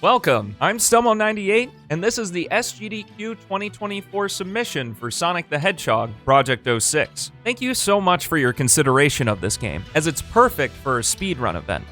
Welcome, I'm Stummo98, and this is the SGDQ 2024 submission for Sonic the Hedgehog Project 06. Thank you so much for your consideration of this game, as it's perfect for a speedrun event.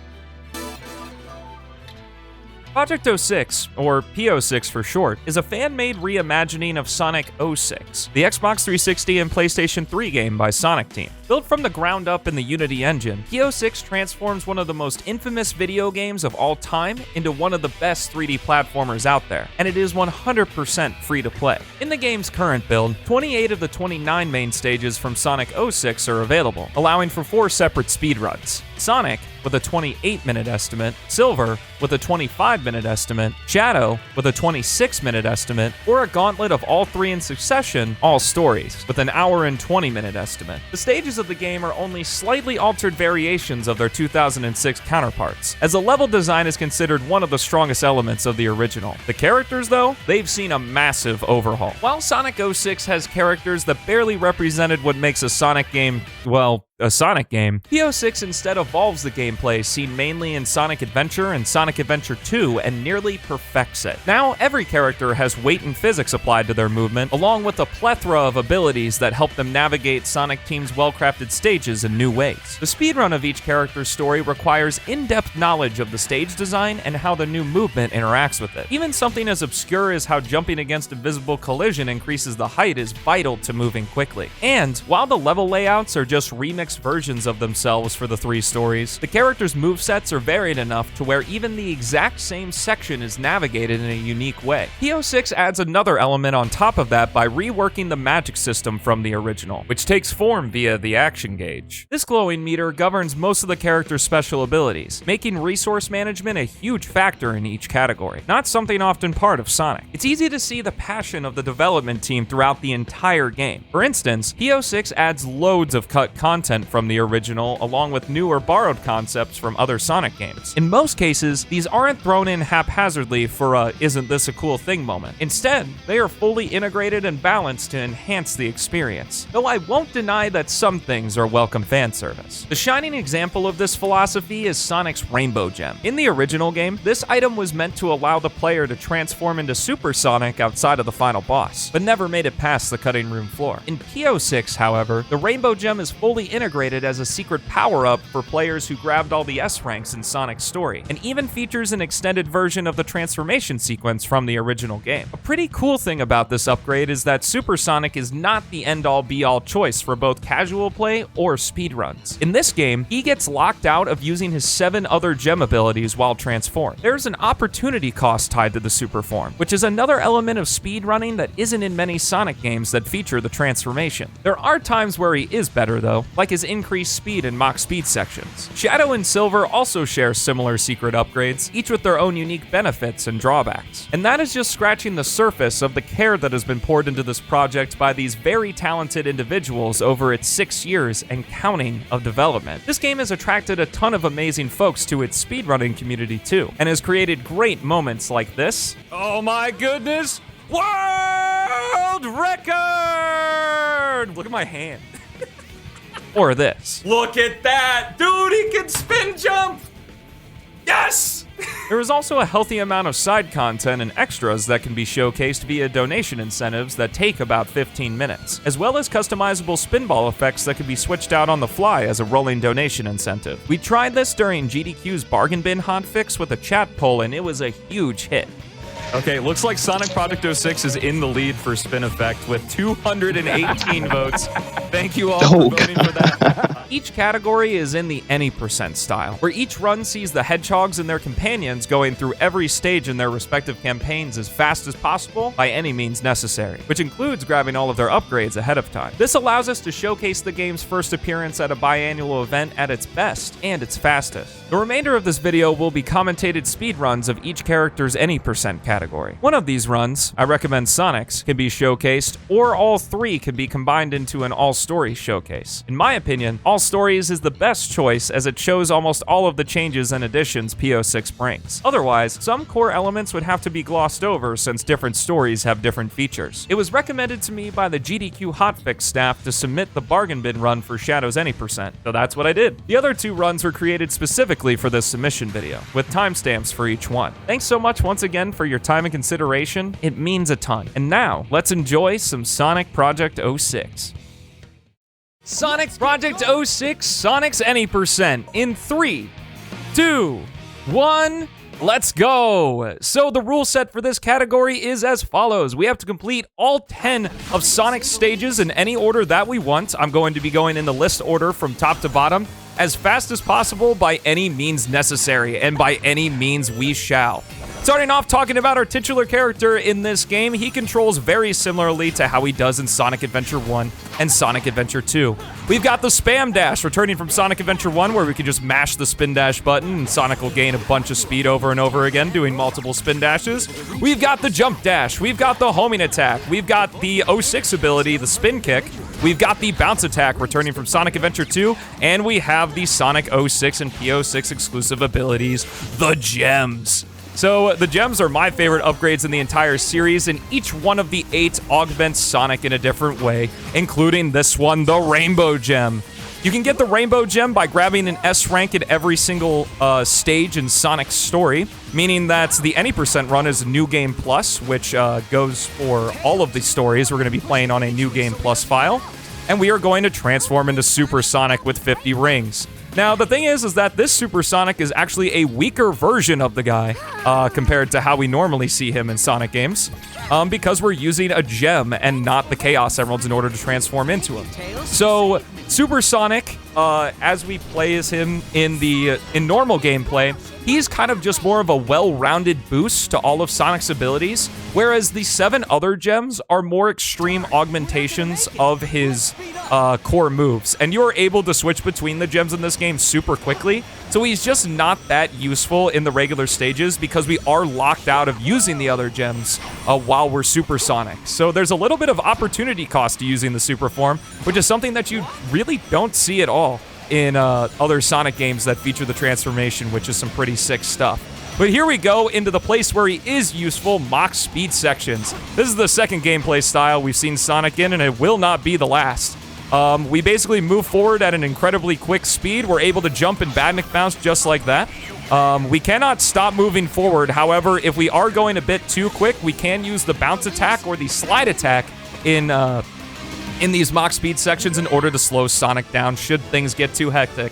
Project 06, or P06 for short, is a fan-made reimagining of Sonic 06, the Xbox 360 and PlayStation 3 game by Sonic Team. Built from the ground up in the Unity engine, P06 transforms one of the most infamous video games of all time into one of the best 3D platformers out there, and it is 100% free to play. In the game's current build, 28 of the 29 main stages from Sonic 06 are available, allowing for 4 separate speedruns. Sonic, with a 28-minute estimate, Silver, with a 25-minute estimate, Shadow, with a 26-minute estimate, or a gauntlet of all 3 in succession, all stories, with an hour and 20-minute estimate. The stages of the game are only slightly altered variations of their 2006 counterparts, as the level design is considered one of the strongest elements of the original. The characters, though, they've seen a massive overhaul. While Sonic 06 has characters that barely represented what makes a Sonic game, well, a Sonic game, P06 instead evolves the gameplay seen mainly in Sonic Adventure and Sonic Adventure 2 and nearly perfects it. Now, every character has weight and physics applied to their movement, along with a plethora of abilities that help them navigate Sonic Team's well-crafted stages in new ways. The speedrun of each character's story requires in-depth knowledge of the stage design and how the new movement interacts with it. Even something as obscure as how jumping against invisible collision increases the height is vital to moving quickly. And while the level layouts are just remixed versions of themselves for the 3 stories, the characters' movesets are varied enough to where even the exact same section is navigated in a unique way. P06 adds another element on top of that by reworking the magic system from the original, which takes form via the action gauge. This glowing meter governs most of the characters' special abilities, making resource management a huge factor in each category, not something often part of Sonic. It's easy to see the passion of the development team throughout the entire game. For instance, P06 adds loads of cut content from the original, along with new or borrowed concepts from other Sonic games. In most cases, these aren't thrown in haphazardly for a "isn't this a cool thing" moment. Instead, they are fully integrated and balanced to enhance the experience, though I won't deny that some things are welcome fan service. The shining example of this philosophy is Sonic's Rainbow Gem. In the original game, this item was meant to allow the player to transform into Super Sonic outside of the final boss, but never made it past the cutting room floor. In P06, however, the Rainbow Gem is fully integrated as a secret power-up for players who grabbed all the S ranks in Sonic's story, and even features an extended version of the transformation sequence from the original game. A pretty cool thing about this upgrade is that Super Sonic is not the end-all be-all choice for both casual play or speedruns. In this game, he gets locked out of using his 7 other gem abilities while transformed. There's an opportunity cost tied to the super form, which is another element of speedrunning that isn't in many Sonic games that feature the transformation. There are times where he is better though, like his increased speed and Mach speed sections. Shadow and Silver also share similar secret upgrades, each with their own unique benefits and drawbacks. And that is just scratching the surface of the care that has been poured into this project by these very talented individuals over its 6 years and counting of development. This game has attracted a ton of amazing folks to its speedrunning community too, and has created great moments like this. Oh my goodness! World record! Look at my hand. Or this. Look at that! Dude, he can spin jump! Yes! There is also a healthy amount of side content and extras that can be showcased via donation incentives that take about 15 minutes, as well as customizable spinball effects that can be switched out on the fly as a rolling donation incentive. We tried this during GDQ's Bargain Bin Hotfix with a chat poll, and it was a huge hit. Okay, looks like Sonic Project 06 is in the lead for spin effect with 218 votes. Thank you all for voting for that. Each category is in the any percent style, where each run sees the hedgehogs and their companions going through every stage in their respective campaigns as fast as possible by any means necessary, which includes grabbing all of their upgrades ahead of time. This allows us to showcase the game's first appearance at a biannual event at its best and its fastest. The remainder of this video will be commentated speedruns of each character's any percent category. One of these runs, I recommend Sonic's, can be showcased, or all 3 can be combined into an all-story showcase. In my opinion, all Stories is the best choice as it shows almost all of the changes and additions PO6 brings. Otherwise, some core elements would have to be glossed over since different stories have different features. It was recommended to me by the GDQ Hotfix staff to submit the bargain bin run for Shadows Any %, so that's what I did. The other 2 runs were created specifically for this submission video, with timestamps for each one. Thanks so much once again for your time and consideration, it means a ton. And now, let's enjoy some Sonic Project 06. Sonic Project 06, Sonic's Any % in 3, 2, 1, let's go! So the rule set for this category is as follows. We have to complete all 10 of Sonic's stages in any order that we want. I'm going to be going in the list order from top to bottom as fast as possible by any means necessary, and by any means we shall. Starting off talking about our titular character in this game, he controls very similarly to how he does in Sonic Adventure 1 and Sonic Adventure 2. We've got the Spam Dash, returning from Sonic Adventure 1, where we can just mash the spin dash button and Sonic will gain a bunch of speed over and over again, doing multiple spin dashes. We've got the Jump Dash, we've got the Homing Attack, we've got the 06 ability, the Spin Kick, we've got the Bounce Attack, returning from Sonic Adventure 2, and we have the Sonic 06 and P06 exclusive abilities, the Gems. So the gems are my favorite upgrades in the entire series, and each one of the 8 augments Sonic in a different way, including this one, the Rainbow Gem. You can get the Rainbow Gem by grabbing an S rank in every single stage in Sonic's story, meaning that the Any % run is New Game Plus, which goes for all of the stories we're going to be playing on a New Game Plus file, and we are going to transform into Super Sonic with 50 rings. Now, the thing is that this Super Sonic is actually a weaker version of the guy compared to how we normally see him in Sonic games, because we're using a gem and not the Chaos Emeralds in order to transform into him. So, Super Sonic, as we play as him in normal gameplay, he's kind of just more of a well-rounded boost to all of Sonic's abilities, whereas the 7 other gems are more extreme augmentations of his core moves, and you're able to switch between the gems in this game super quickly, so he's just not that useful in the regular stages because we are locked out of using the other gems while we're Super Sonic. So there's a little bit of opportunity cost to using the Super Form, which is something that you really don't see at all in other Sonic games that feature the transformation, which is some pretty sick stuff. But here we go into the place where he is useful, mock speed sections. This is the second gameplay style we've seen Sonic in, and it will not be the last. We basically move forward at an incredibly quick speed. We're able to jump and badnik bounce just like that. We cannot stop moving forward. However, if we are going a bit too quick, we can use the bounce attack or the slide attack in these mock speed sections in order to slow Sonic down should things get too hectic.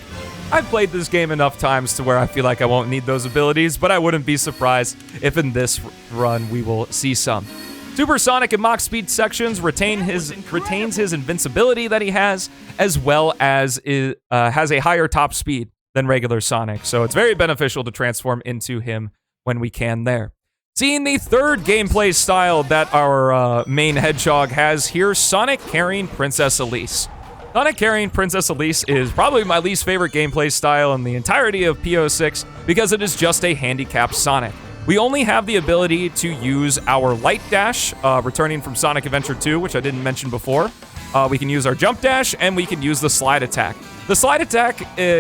I've played this game enough times to where I feel like I won't need those abilities, but I wouldn't be surprised if in this run we will see some. Super Sonic in mock speed sections retains his invincibility that he has, as well as has a higher top speed than regular Sonic, so it's very beneficial to transform into him when we can there. Seeing the third gameplay style that our main hedgehog has here, Sonic carrying Princess Elise. Sonic carrying Princess Elise is probably my least favorite gameplay style in the entirety of P06 because it is just a handicapped Sonic. We only have the ability to use our Light Dash, returning from Sonic Adventure 2, which I didn't mention before. We can use our Jump Dash, and we can use the Slide Attack. The Slide Attack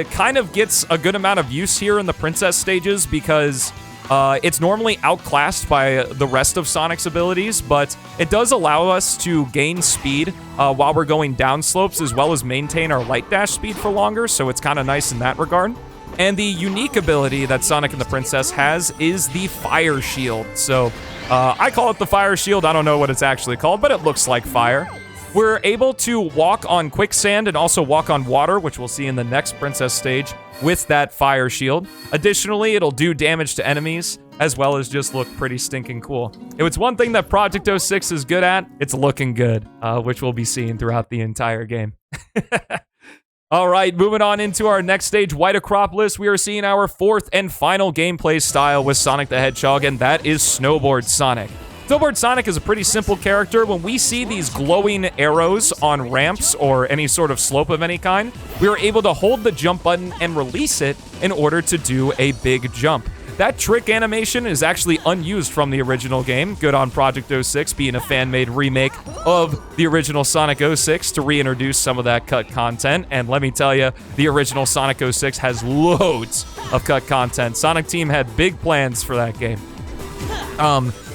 kind of gets a good amount of use here in the Princess stages because it's normally outclassed by the rest of Sonic's abilities, but it does allow us to gain speed while we're going down slopes, as well as maintain our Light Dash speed for longer, so it's kind of nice in that regard. And the unique ability that Sonic and the Princess has is the Fire Shield. So I call it the Fire Shield. I don't know what it's actually called, but it looks like fire. We're able to walk on quicksand and also walk on water, which we'll see in the next Princess stage with that Fire Shield. Additionally, it'll do damage to enemies, as well as just look pretty stinking cool. If it's one thing that Project 06 is good at, it's looking good, which we'll be seeing throughout the entire game. All right, moving on into our next stage, White Acropolis, we are seeing our fourth and final gameplay style with Sonic the Hedgehog, and that is Snowboard Sonic. Snowboard Sonic is a pretty simple character. When we see these glowing arrows on ramps or any sort of slope of any kind, we are able to hold the jump button and release it in order to do a big jump. That trick animation is actually unused from the original game. Good on Project 06 being a fan-made remake of the original Sonic 06 to reintroduce some of that cut content. And let me tell you, the original Sonic 06 has loads of cut content. Sonic Team had big plans for that game.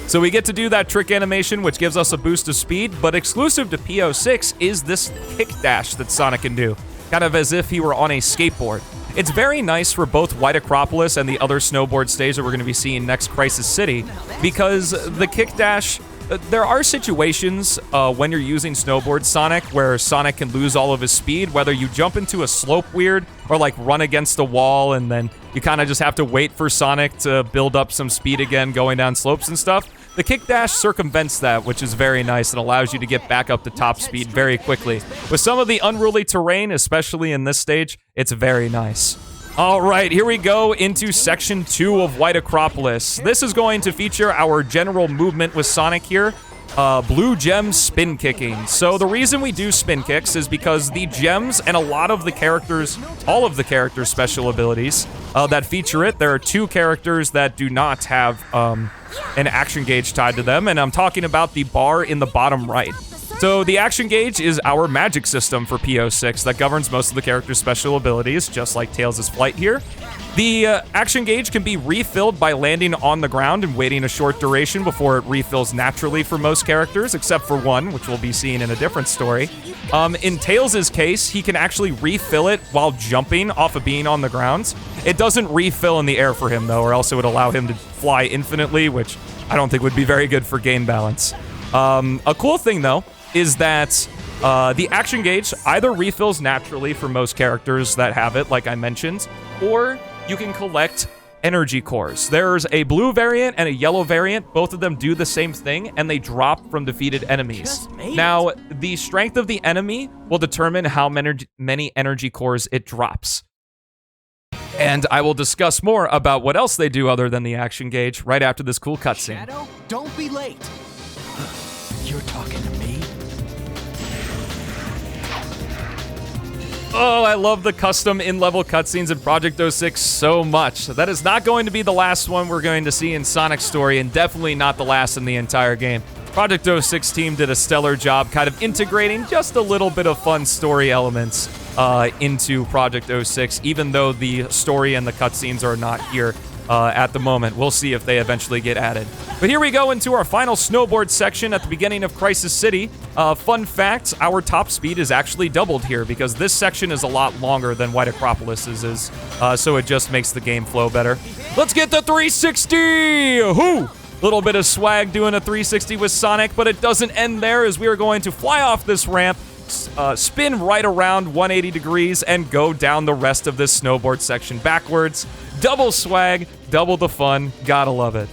So we get to do that trick animation, which gives us a boost of speed, but exclusive to P06 is this kick dash that Sonic can do, kind of as if he were on a skateboard. It's very nice for both White Acropolis and the other snowboard stage that we're going to be seeing next, Crisis City, because the kick dash, there are situations when you're using snowboard Sonic where Sonic can lose all of his speed, whether you jump into a slope weird or like run against a wall and then you kind of just have to wait for Sonic to build up some speed again going down slopes and stuff. The kick dash circumvents that, which is very nice and allows you to get back up to top speed very quickly. With some of the unruly terrain, especially in this stage, it's very nice. All right, here we go into Section 2 of White Acropolis. This is going to feature our general movement with Sonic here. Blue gem spin kicking. So the reason we do spin kicks is because the gems and a lot of the characters, all of the characters' special abilities that feature it, there are 2 characters that do not have an action gauge tied to them, and I'm talking about the bar in the bottom right. So the action gauge is our magic system for P06 that governs most of the characters' special abilities, just like Tails' flight here. The action gauge can be refilled by landing on the ground and waiting a short duration before it refills naturally for most characters, except for one, which we'll be seeing in a different story. In Tails' case, he can actually refill it while jumping off of being on the ground. It doesn't refill in the air for him, though, or else it would allow him to fly infinitely, which I don't think would be very good for game balance. A cool thing, though, is that the action gauge either refills naturally for most characters that have it, like I mentioned, or you can collect energy cores. There's a blue variant and a yellow variant. Both of them do the same thing, and they drop from defeated enemies. Now, the strength of the enemy will determine how many energy cores it drops. And I will discuss more about what else they do other than the action gauge right after this cool cutscene. Shadow, don't be late. You're talking to me? Oh, I love the custom in-level cutscenes in Project 06 so much. That is not going to be the last one we're going to see in Sonic's story, and definitely not the last in the entire game. Project 06 team did a stellar job kind of integrating just a little bit of fun story elements into Project 06, even though the story and the cutscenes are not here at the moment. We'll see if they eventually get added. But here we go into our final snowboard section at the beginning of Crisis City. Fun fact, our top speed is actually doubled here because this section is a lot longer than White Acropolis's is, so it just makes the game flow better. Let's get the 360! Whoo! Little bit of swag doing a 360 with Sonic, but it doesn't end there as we are going to fly off this ramp, spin right around 180 degrees, and go down the rest of this snowboard section backwards. Double swag, double the fun. Gotta love it.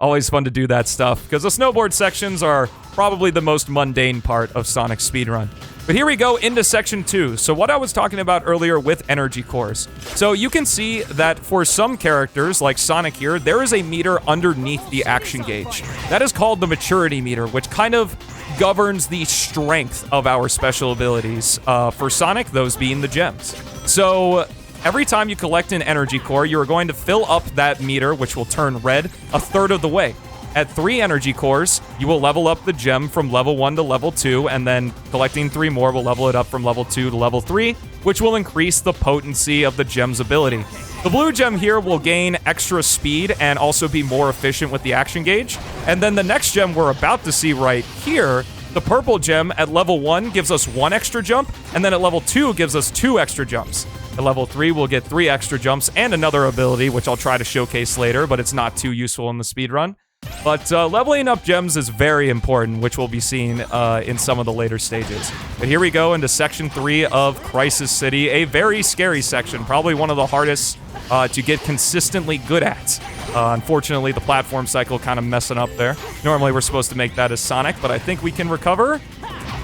Always fun to do that stuff, because the snowboard sections are probably the most mundane part of Sonic's speedrun. But here we go into Section 2. So what I was talking about earlier with energy cores. So you can see that for some characters, like Sonic here, there is a meter underneath the action gauge. That is called the maturity meter, which kind of governs the strength of our special abilities. For Sonic, those being the gems. So every time you collect an energy core, you are going to fill up that meter, which will turn red, a third of the way. At 3 energy cores, you will level up the gem from level 1 to level 2, and then collecting 3 more will level it up from level 2 to level 3, which will increase the potency of the gem's ability. The blue gem here will gain extra speed and also be more efficient with the action gauge. And then the next gem we're about to see right here, the purple gem at level 1 gives us 1 extra jump, and then at level 2 gives us 2 extra jumps. At level 3, we'll get 3 extra jumps and another ability, which I'll try to showcase later, but it's not too useful in the speedrun. But leveling up gems is very important, which we'll be seeing in some of the later stages. But here we go into Section 3 of Crisis City, a very scary section, probably one of the hardest to get consistently good at. Unfortunately, the platform cycle kind of messing up there. Normally, we're supposed to make that as Sonic, but I think we can recover.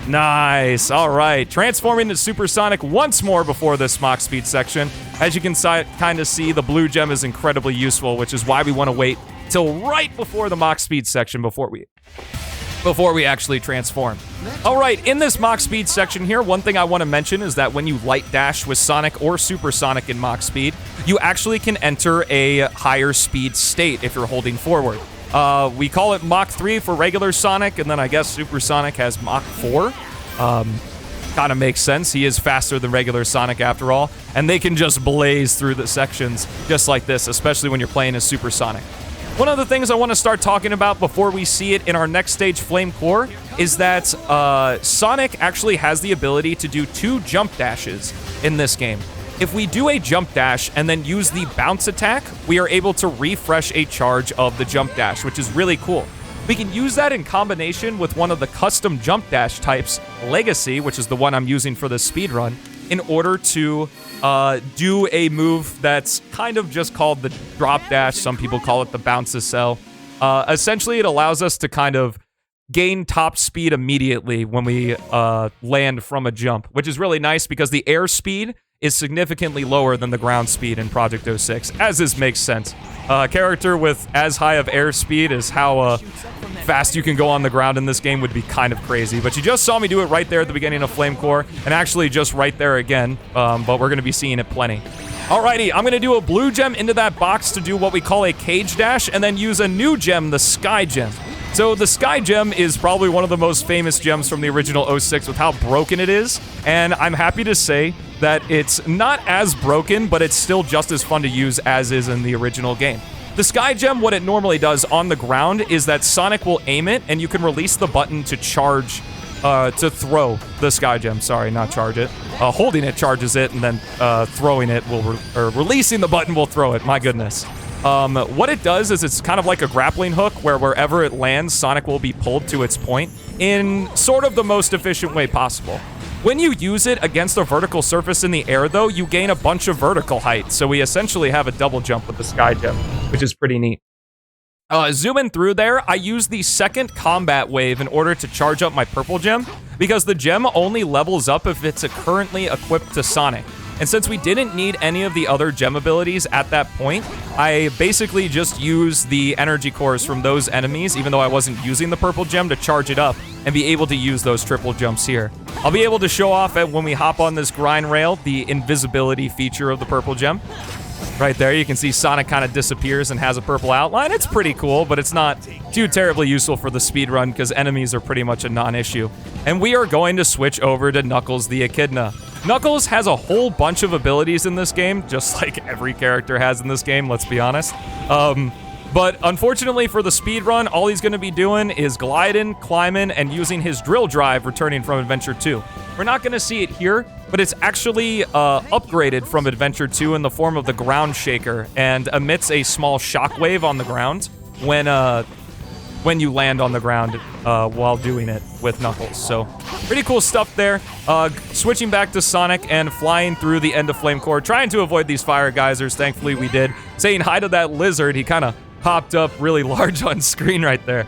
Nice. All right. Transforming to Supersonic once more before this Mach Speed section. As you can kind of see, the blue gem is incredibly useful, which is why we want to wait till right before the Mach Speed section before we before we actually transform. All right, in this Mach Speed section here, one thing I want to mention is that when you light dash with Sonic or Supersonic in Mach Speed, you actually can enter a higher speed state if you're holding forward. We call it Mach 3 for regular Sonic, and then I guess Supersonic has Mach 4. Kind of makes sense. He is faster than regular Sonic after all, and they can just blaze through the sections just like this, especially when you're playing as Supersonic. One of the things I want to start talking about before we see it in our next stage, Flame Core, is that Sonic actually has the ability to do 2 jump dashes in this game. If we do a jump dash and then use the bounce attack, we are able to refresh a charge of the jump dash, which is really cool. We can use that in combination with one of the custom jump dash types, Legacy, which is the one I'm using for this speedrun, in order to do a move that's kind of just called the drop dash. Some people call it the bounce cell. Essentially, it allows us to kind of gain top speed immediately when we land from a jump, which is really nice because the air speed is significantly lower than the ground speed in Project 06, as this makes sense. A character with as high of air speed as how fast you can go on the ground in this game would be kind of crazy. But you just saw me do it right there at the beginning of Flame Core, and actually just right there again, but we're going to be seeing it plenty. Alrighty, I'm going to do a blue gem into that box to do what we call a cage dash, and then use a new gem, the Sky Gem. So the Sky Gem is probably one of the most famous gems from the original 06 with how broken it is, and I'm happy to say that it's not as broken, but it's still just as fun to use as is in the original game. The Sky Gem, what it normally does on the ground is that Sonic will aim it, and you can release the button to charge, to throw the Sky Gem. Sorry, not charge it. Holding it charges it, and then throwing it will, or releasing the button will throw it. My goodness. What it does is it's kind of like a grappling hook where wherever it lands, Sonic will be pulled to its point in sort of the most efficient way possible. When you use it against a vertical surface in the air, though, you gain a bunch of vertical height, so we essentially have a double jump with the Sky Gem, which is pretty neat. Zooming through there, I use the second combat wave in order to charge up my purple gem, because the gem only levels up if it's currently equipped to Sonic. And since we didn't need any of the other gem abilities at that point, I basically just used the energy cores from those enemies, even though I wasn't using the purple gem, to charge it up and be able to use those triple jumps here. I'll be able to show off when we hop on this grind rail, the invisibility feature of the purple gem. Right there, you can see Sonic kind of disappears and has a purple outline. It's pretty cool, but it's not too terribly useful for the speedrun because enemies are pretty much a non-issue. And we are going to switch over to Knuckles the Echidna. Knuckles has a whole bunch of abilities in this game, just like every character has in this game, let's be honest. But unfortunately for the speedrun, all he's going to be doing is gliding, climbing, and using his drill drive returning from Adventure 2. We're not going to see it here, but it's actually upgraded from Adventure 2 in the form of the Ground Shaker and emits a small shockwave on the ground when you land on the ground while doing it with Knuckles. So pretty cool stuff there. Switching back to Sonic and flying through the end of Flame Core, trying to avoid these fire geysers. Thankfully we did. Saying hi to that lizard, he kind of popped up really large on screen right there.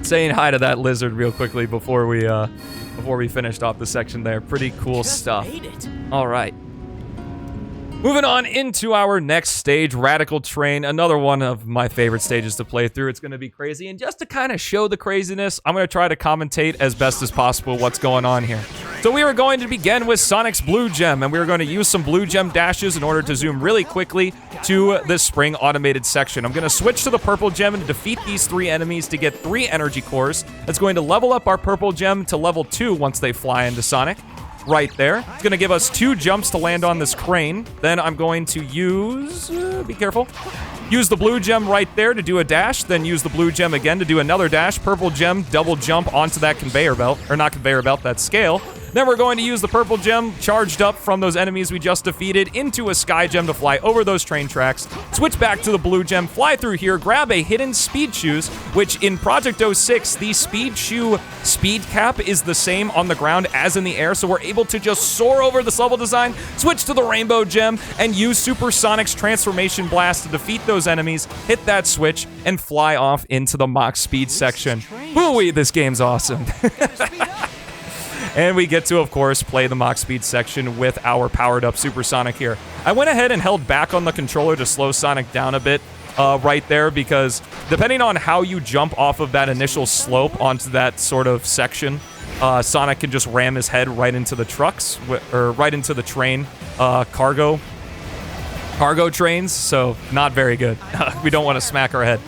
Saying hi to that lizard real quickly before we finished off the section there. Pretty cool stuff. All right. Moving on into our next stage, Radical Train, another one of my favorite stages to play through. It's going to be crazy, and just to kind of show the craziness, I'm going to try to commentate as best as possible what's going on here. So we are going to begin with Sonic's Blue Gem, and we are going to use some Blue Gem dashes in order to zoom really quickly to this spring automated section. I'm going to switch to the Purple Gem and defeat these 3 enemies to get 3 energy cores. That's going to level up our Purple Gem to level 2 once they fly into Sonic. Right there. It's going to give us 2 jumps to land on this crane. Then I'm going to use... be careful. Use the blue gem right there to do a dash, then use the blue gem again to do another dash. Purple gem, double jump onto that conveyor belt. Or not conveyor belt, that scale. Then we're going to use the purple gem charged up from those enemies we just defeated into a sky gem to fly over those train tracks. Switch back to the blue gem, fly through here, grab a hidden speed shoes, which in Project 06, the speed shoe speed cap is the same on the ground as in the air, so we're able to just soar over this level design, switch to the rainbow gem, and use Supersonic's transformation blast to defeat those enemies, hit that switch, and fly off into the Mach Speed section. Hooey, this game's awesome. And we get to, of course, play the Mach Speed section with our powered-up Supersonic here. I went ahead and held back on the controller to slow Sonic down a bit, right there, because depending on how you jump off of that initial slope onto that sort of section, Sonic can just ram his head right into the trucks, or right into the train, cargo trains, so not very good. We don't want to smack our head.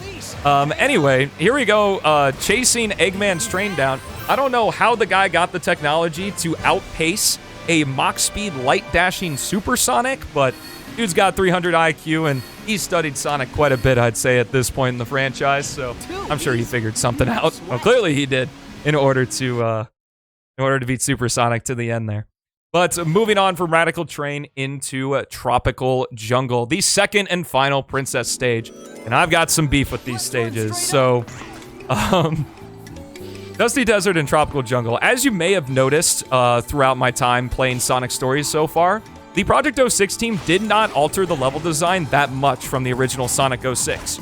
Anyway, here we go, chasing Eggman's train down. I don't know how the guy got the technology to outpace a Mach speed light dashing supersonic, but dude's got 300 IQ and he's studied Sonic quite a bit, I'd say, at this point in the franchise, so I'm sure he figured something out. Well, clearly he did, in order to beat Supersonic to the end there. But moving on from Radical Train into Tropical Jungle, the second and final Princess stage. And I've got some beef with these stages, so... Dusty Desert and Tropical Jungle. As you may have noticed throughout my time playing Sonic Stories so far, the Project 06 team did not alter the level design that much from the original Sonic 06.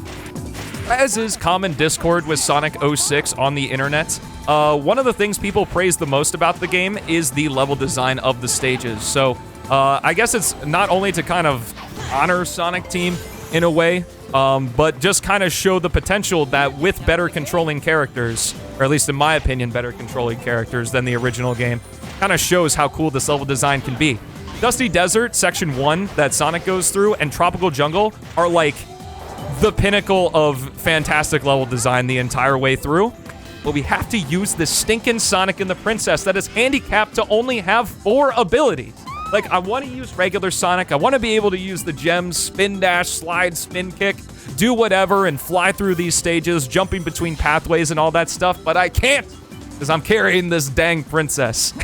As is common discord with Sonic 06 on the internet, one of the things people praise the most about the game is the level design of the stages. So I guess it's not only to kind of honor Sonic Team in a way, but just kind of show the potential that with better controlling characters, or at least in my opinion, better controlling characters than the original game, kind of shows how cool this level design can be. Dusty Desert, Section 1 that Sonic goes through, and Tropical Jungle are like the pinnacle of fantastic level design the entire way through. But we have to use this stinking Sonic and the Princess that is handicapped to only have 4 abilities. Like, I want to use regular Sonic. I want to be able to use the gems, spin dash, slide, spin kick, do whatever, and fly through these stages, jumping between pathways and all that stuff, but I can't, because I'm carrying this dang princess.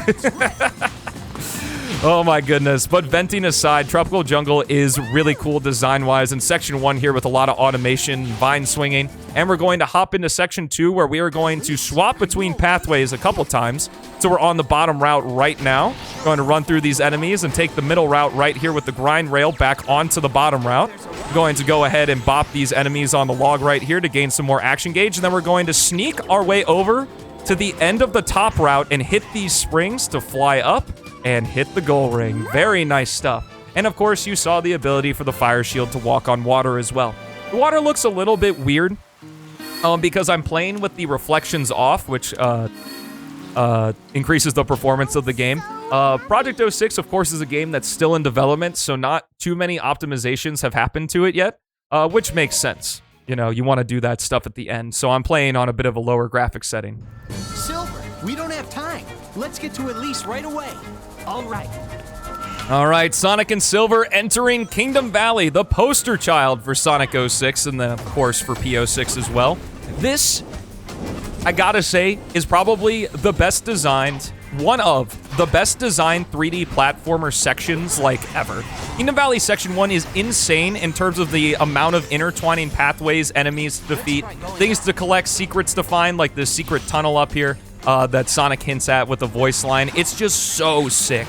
Oh my goodness. But venting aside, Tropical Jungle is really cool design-wise in Section 1 here with a lot of automation, vine swinging. And we're going to hop into Section 2 where we are going to swap between pathways a couple times. So we're on the bottom route right now. Going to run through these enemies and take the middle route right here with the grind rail back onto the bottom route. We're going to go ahead and bop these enemies on the log right here to gain some more action gauge. And then we're going to sneak our way over to the end of the top route and hit these springs to fly up and hit the goal ring. Very nice stuff. And of course, you saw the ability for the fire shield to walk on water as well. The water looks a little bit weird because I'm playing with the reflections off, which increases the performance of the game. Project 06, of course, is a game that's still in development, so not too many optimizations have happened to it yet, which makes sense. You know, you want to do that stuff at the end, so I'm playing on a bit of a lower graphics setting. Silver, we don't have time. Let's get to Elise right away. All right, Sonic and Silver entering Kingdom Valley, the poster child for Sonic 06, and then, of course, for P06 as well. This, I gotta say, is probably the best designed, one of the best designed 3D platformer sections, like, ever. Kingdom Valley Section 1 is insane in terms of the amount of intertwining pathways, enemies to defeat, things to collect, secrets to find, like the secret tunnel up here. That Sonic hints at with the voice line. It's just so sick.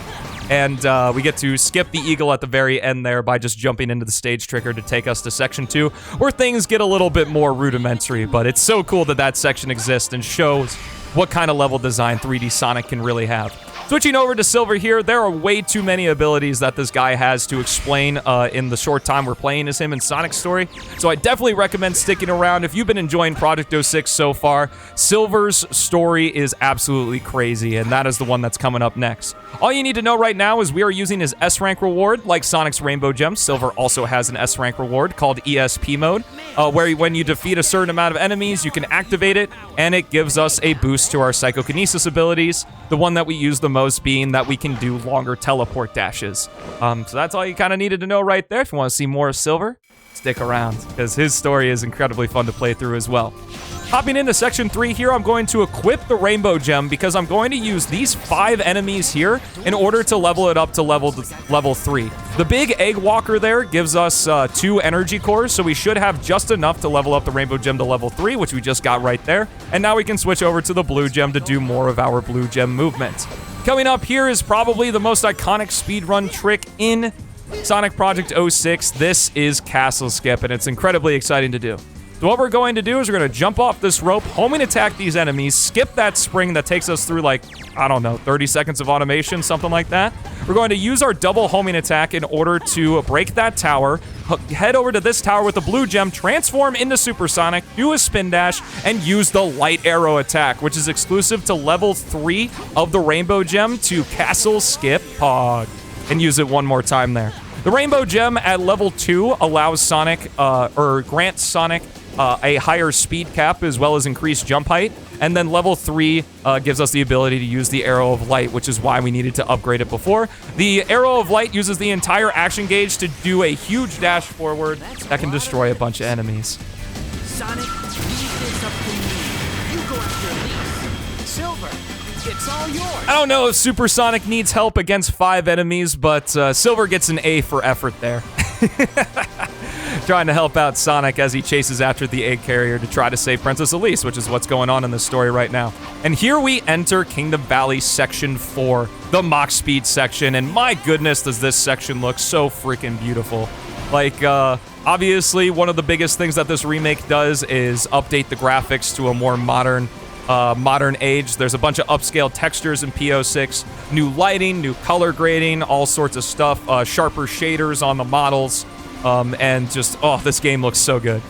And we get to skip the eagle at the very end there by just jumping into the stage trigger to take us to Section 2, where things get a little bit more rudimentary, but it's so cool that that section exists and shows what kind of level design 3D Sonic can really have. Switching over to Silver here, there are way too many abilities that this guy has to explain in the short time we're playing as him in Sonic's story, so I definitely recommend sticking around. If you've been enjoying Project 06 so far, Silver's story is absolutely crazy, and that is the one that's coming up next. All you need to know right now is we are using his S-Rank reward. Like Sonic's Rainbow Gems, Silver also has an S-Rank reward called ESP mode, where when you defeat a certain amount of enemies, you can activate it, and it gives us a boost to our Psychokinesis abilities, the one that we use the most being that we can do longer teleport dashes. So that's all you kind of needed to know right there. If you want to see more of Silver, stick around, because his story is incredibly fun to play through as well. Hopping into Section 3 here, I'm going to equip the Rainbow Gem because I'm going to use these 5 enemies here in order to level it up to level 3. The big Egg Walker there gives us 2 energy cores, so we should have just enough to level up the Rainbow Gem to level 3, which we just got right there. And now we can switch over to the Blue Gem to do more of our Blue Gem movement. Coming up here is probably the most iconic speedrun trick in Sonic Project 06. This is Castle Skip, and it's incredibly exciting to do. So what we're going to do is we're going to jump off this rope, homing attack these enemies, skip that spring that takes us through like, I don't know, 30 seconds of automation, something like that. We're going to use our double homing attack in order to break that tower, head over to this tower with the blue gem, transform into supersonic, do a spin dash, and use the light arrow attack, which is exclusive to level 3 of the rainbow gem to Castle Skip Pog. And use it one more time there. The rainbow gem at level 2 allows Sonic, or grants Sonic a higher speed cap as well as increased jump height. And then level 3 gives us the ability to use the Arrow of Light, which is why we needed to upgrade it before. The Arrow of Light uses the entire action gauge to do a huge dash forward that can destroy a bunch of enemies. Sonic, leave this up to me. You go after Elise. Silver, it's all yours. I don't know if Supersonic needs help against 5 enemies, but Silver gets an A for effort there. Trying to help out Sonic as he chases after the egg carrier to try to save Princess Elise, which is what's going on in this story right now. And here we enter Kingdom Valley Section 4, the Mach Speed section, and my goodness does this section look so freaking beautiful. Like, obviously, one of the biggest things that this remake does is update the graphics to a more modern age. There's a bunch of upscale textures in PO6, new lighting, new color grading, all sorts of stuff, sharper shaders on the models. And just, oh, this game looks so good.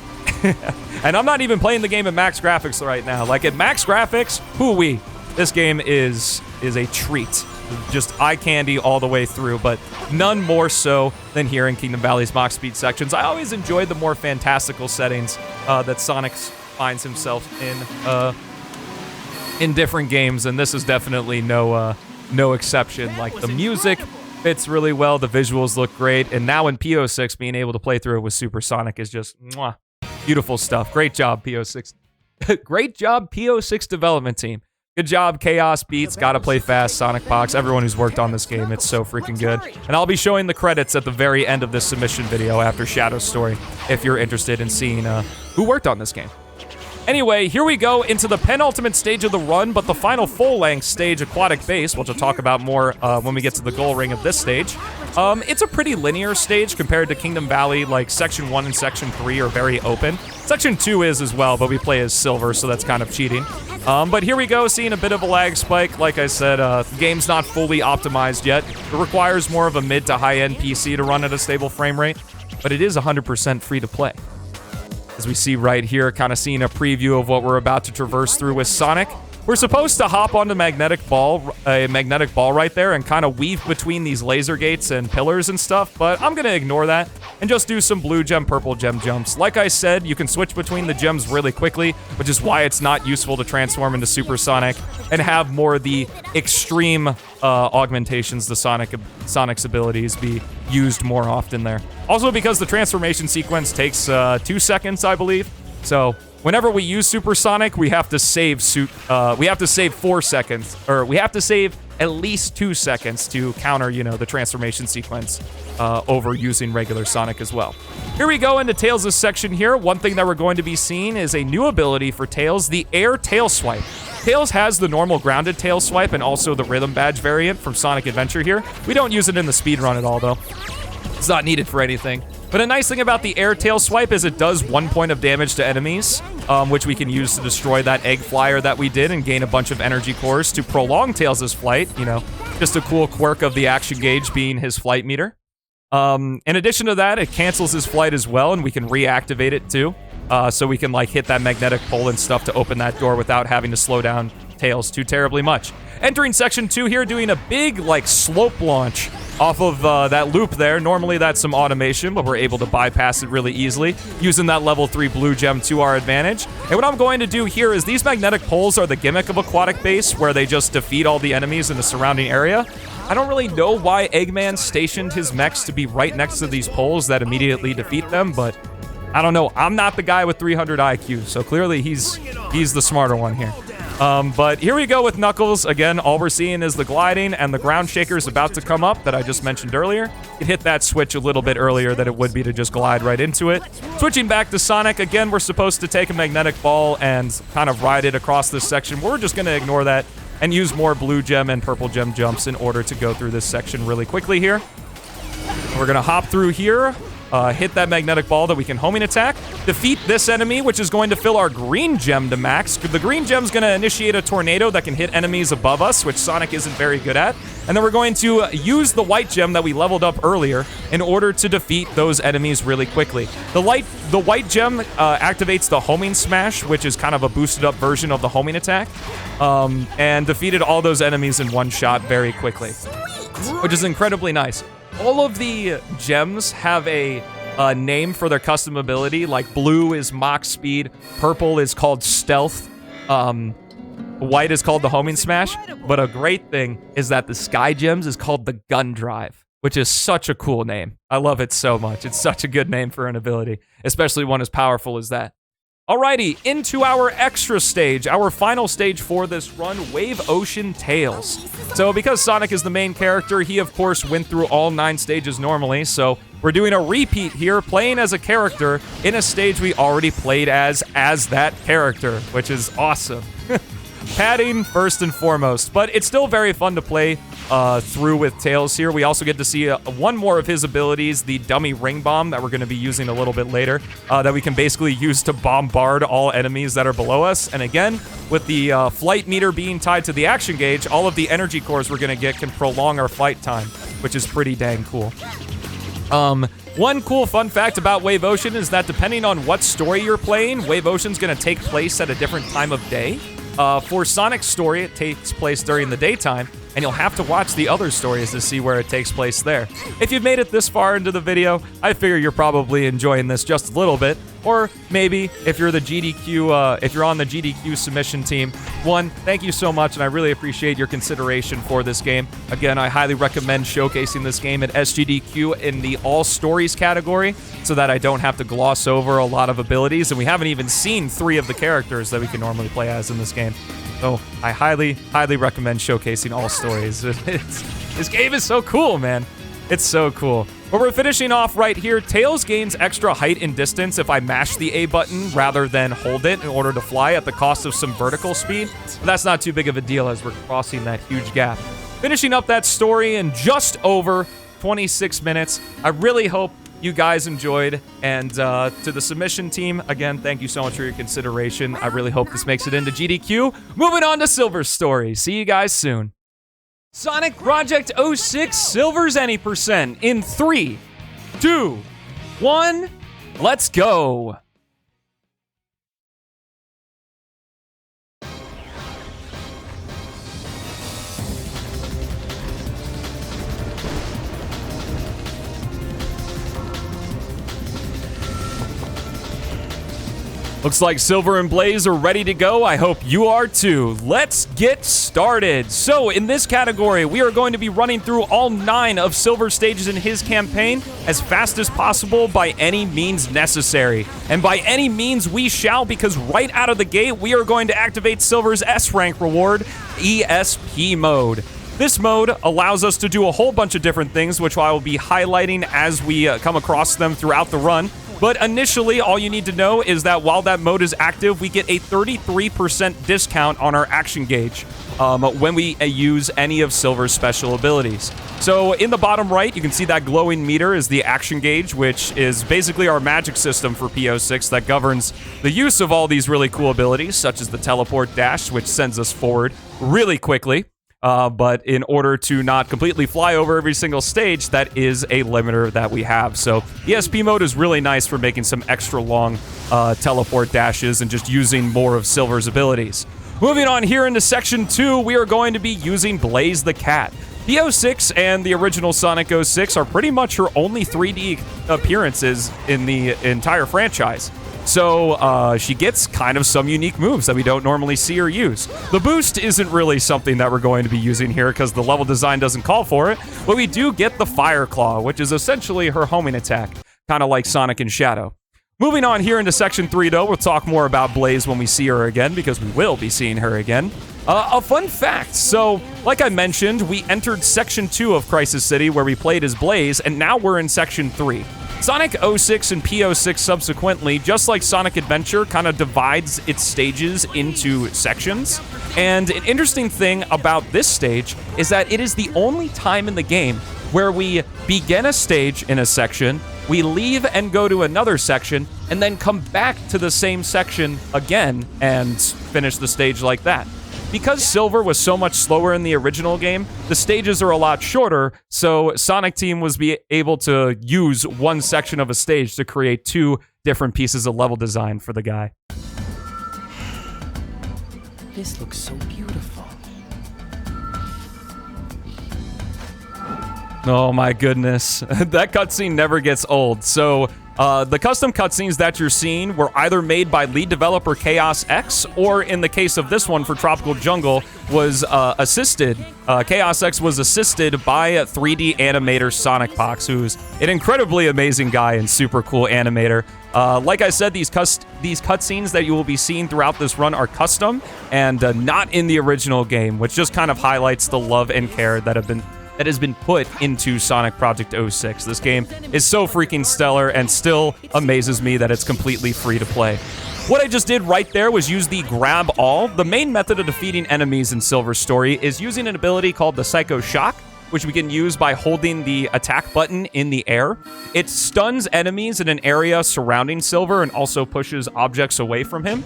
And I'm not even playing the game at max graphics right now. Like, at max graphics, hoo-wee, this game is a treat. Just eye candy all the way through, but none more so than here in Kingdom Valley's Mach Speed sections. I always enjoyed the more fantastical settings that Sonic finds himself in different games, and this is definitely no exception. Like, the music fits really well, the visuals look great, and now in PO6, being able to play through it with Supersonic is just mwah, beautiful stuff. Great job, PO6. Great job, PO6 development team. Good job, Chaos Beats, Gotta Play Fast, Sonic Box, everyone who's worked on this game. It's so freaking good. And I'll be showing the credits at the very end of this submission video after Shadow's story, if you're interested in seeing who worked on this game. Anyway, here we go into the penultimate stage of the run, but the final full-length stage, Aquatic Base, which we'll talk about more when we get to the goal ring of this stage. It's a pretty linear stage compared to Kingdom Valley. Like, Section 1 and Section 3 are very open. Section 2 is as well, but we play as Silver, so that's kind of cheating. But here we go, seeing a bit of a lag spike. Like I said, the game's not fully optimized yet. It requires more of a mid to high-end PC to run at a stable frame rate, but it is 100% free to play. As we see right here, kind of seeing a preview of what we're about to traverse through with Sonic. We're supposed to hop onto a magnetic ball right there and kind of weave between these laser gates and pillars and stuff, but I'm going to ignore that and just do some blue gem, purple gem jumps. Like I said, you can switch between the gems really quickly, which is why it's not useful to transform into Supersonic and have more of the extreme augmentations to Sonic's abilities be used more often there. Also because the transformation sequence takes 2 seconds, I believe, so whenever we use Supersonic, we have to save 4 seconds, or we have to save at least 2 seconds to counter, you know, the transformation sequence over using regular Sonic as well. Here we go into Tails' section here. One thing that we're going to be seeing is a new ability for Tails, the Air Tail Swipe. Tails has the normal grounded tail swipe and also the rhythm badge variant from Sonic Adventure here. We don't use it in the speedrun at all, though. It's not needed for anything. But a nice thing about the air tail swipe is it does 1 point of damage to enemies, which we can use to destroy that egg flyer that we did and gain a bunch of energy cores to prolong Tails' flight. You know, just a cool quirk of the action gauge being his flight meter. In addition to that, it cancels his flight as well, and we can reactivate it too. So we can like hit that magnetic pole and stuff to open that door without having to slow down Tails too terribly much. Entering Section 2 here, doing a big like slope launch off of that loop there. Normally that's some automation, but we're able to bypass it really easily using that level 3 blue gem to our advantage. And what I'm going to do here is these magnetic poles are the gimmick of Aquatic Base, where they just defeat all the enemies in the surrounding area. I don't really know why Eggman stationed his mechs to be right next to these poles that immediately defeat them, but I don't know. I'm not the guy with 300 IQ, so clearly he's the smarter one here. But here we go with Knuckles. Again, all we're seeing is the gliding, and the ground shaker is about to come up that I just mentioned earlier. You can hit that switch a little bit earlier than it would be to just glide right into it. Switching back to Sonic, again, we're supposed to take a magnetic ball and kind of ride it across this section. We're just going to ignore that and use more blue gem and purple gem jumps in order to go through this section really quickly here. We're going to hop through here. hit that magnetic ball that we can homing attack, defeat this enemy, which is going to fill our green gem to max. The green gem's going to initiate a tornado that can hit enemies above us, which Sonic isn't very good at. And then we're going to use the white gem that we leveled up earlier in order to defeat those enemies really quickly. The white gem activates the homing smash, which is kind of a boosted up version of the homing attack, and defeated all those enemies in one shot very quickly, which is incredibly nice. All of the gems have a name for their custom ability, like blue is Mach Speed, purple is called Stealth, white is called the homing smash, but a great thing is that the sky gems is called the gun drive, which is such a cool name. I love it so much. It's such a good name for an ability, especially one as powerful as that. Alrighty, into our extra stage, our final stage for this run, Wave Ocean Tales. So because Sonic is the main character, he of course went through all 9 stages normally, so we're doing a repeat here, playing as a character in a stage we already played as that character, which is awesome. Padding first and foremost, but it's still very fun to play through with Tails here. We also get to see one more of his abilities, the dummy ring bomb that we're going to be using a little bit later, that we can basically use to bombard all enemies that are below us. And again, with the flight meter being tied to the action gauge, all of the energy cores we're going to get can prolong our flight time, which is pretty dang cool. One cool fun fact about Wave Ocean is that depending on what story you're playing, Wave Ocean's going to take place at a different time of day. For Sonic's story, it takes place during the daytime, and you'll have to watch the other stories to see where it takes place there. If you've made it this far into the video, I figure you're probably enjoying this just a little bit, or maybe if you're the GDQ, if you're on the GDQ submission team, thank you so much, and I really appreciate your consideration for this game. Again, I highly recommend showcasing this game at SGDQ in the All Stories category, so that I don't have to gloss over a lot of abilities, and we haven't even seen 3 of the characters that we can normally play as in this game. So I highly, highly recommend showcasing all stories. This game is so cool, man. It's so cool. But we're finishing off right here. Tails gains extra height and distance if I mash the A button rather than hold it in order to fly at the cost of some vertical speed. But that's not too big of a deal as we're crossing that huge gap. Finishing up that story in just over 26 minutes. I really hope you guys enjoyed, and to the submission team, again, thank you so much for your consideration. I really hope this makes it into GDQ. Moving on to Silver's story. See you guys soon. Sonic Project 06 Silver's any percent in 3, 2, 1, let's go. Looks like Silver and Blaze are ready to go. I hope you are too. Let's get started. So in this category, we are going to be running through all 9 of Silver's stages in his campaign as fast as possible by any means necessary. And by any means we shall, because right out of the gate, we are going to activate Silver's S rank reward, ESP mode. This mode allows us to do a whole bunch of different things, which I will be highlighting as we come across them throughout the run. But initially, all you need to know is that while that mode is active, we get a 33% discount on our action gauge when we use any of Silver's special abilities. So in the bottom right, you can see that glowing meter is the action gauge, which is basically our magic system for P06 that governs the use of all these really cool abilities, such as the teleport dash, which sends us forward really quickly. But in order to not completely fly over every single stage, that is a limiter that we have. So ESP mode is really nice for making some extra long teleport dashes and just using more of Silver's abilities. Moving on here into Section 2, we are going to be using Blaze the Cat. P06 and the original Sonic 06 are pretty much her only 3D appearances in the entire franchise. So she gets kind of some unique moves that we don't normally see or use. The boost isn't really something that we're going to be using here because the level design doesn't call for it, but we do get the Fire Claw, which is essentially her homing attack, kind of like Sonic and Shadow. Moving on here into Section 3, though, we'll talk more about Blaze when we see her again, because we will be seeing her again. A fun fact, so, like I mentioned, we entered Section 2 of Crisis City, where we played as Blaze, and now we're in Section 3. Sonic 06 and P06 subsequently, just like Sonic Adventure, kind of divides its stages into sections. And an interesting thing about this stage is that it is the only time in the game where we begin a stage in a section, we leave and go to another section, and then come back to the same section again and finish the stage like that. Because Silver was so much slower in the original game, the stages are a lot shorter, so Sonic Team was able to use one section of a stage to create 2 different pieces of level design for the guy. This looks so beautiful. Oh my goodness. That cutscene never gets old. So, the custom cutscenes that you're seeing were either made by lead developer Chaos X, or in the case of this one for Tropical Jungle, was assisted. Chaos X was assisted by 3D animator Sonic Pox, who's an incredibly amazing guy and super cool animator. Like I said, these cutscenes that you will be seeing throughout this run are custom and not in the original game, which just kind of highlights the love and care that has been put into Sonic Project 06. This game is so freaking stellar and still amazes me that it's completely free to play. What I just did right there was use the Grab All. The main method of defeating enemies in Silver's story is using an ability called the Psycho Shock, which we can use by holding the attack button in the air. It stuns enemies in an area surrounding Silver and also pushes objects away from him.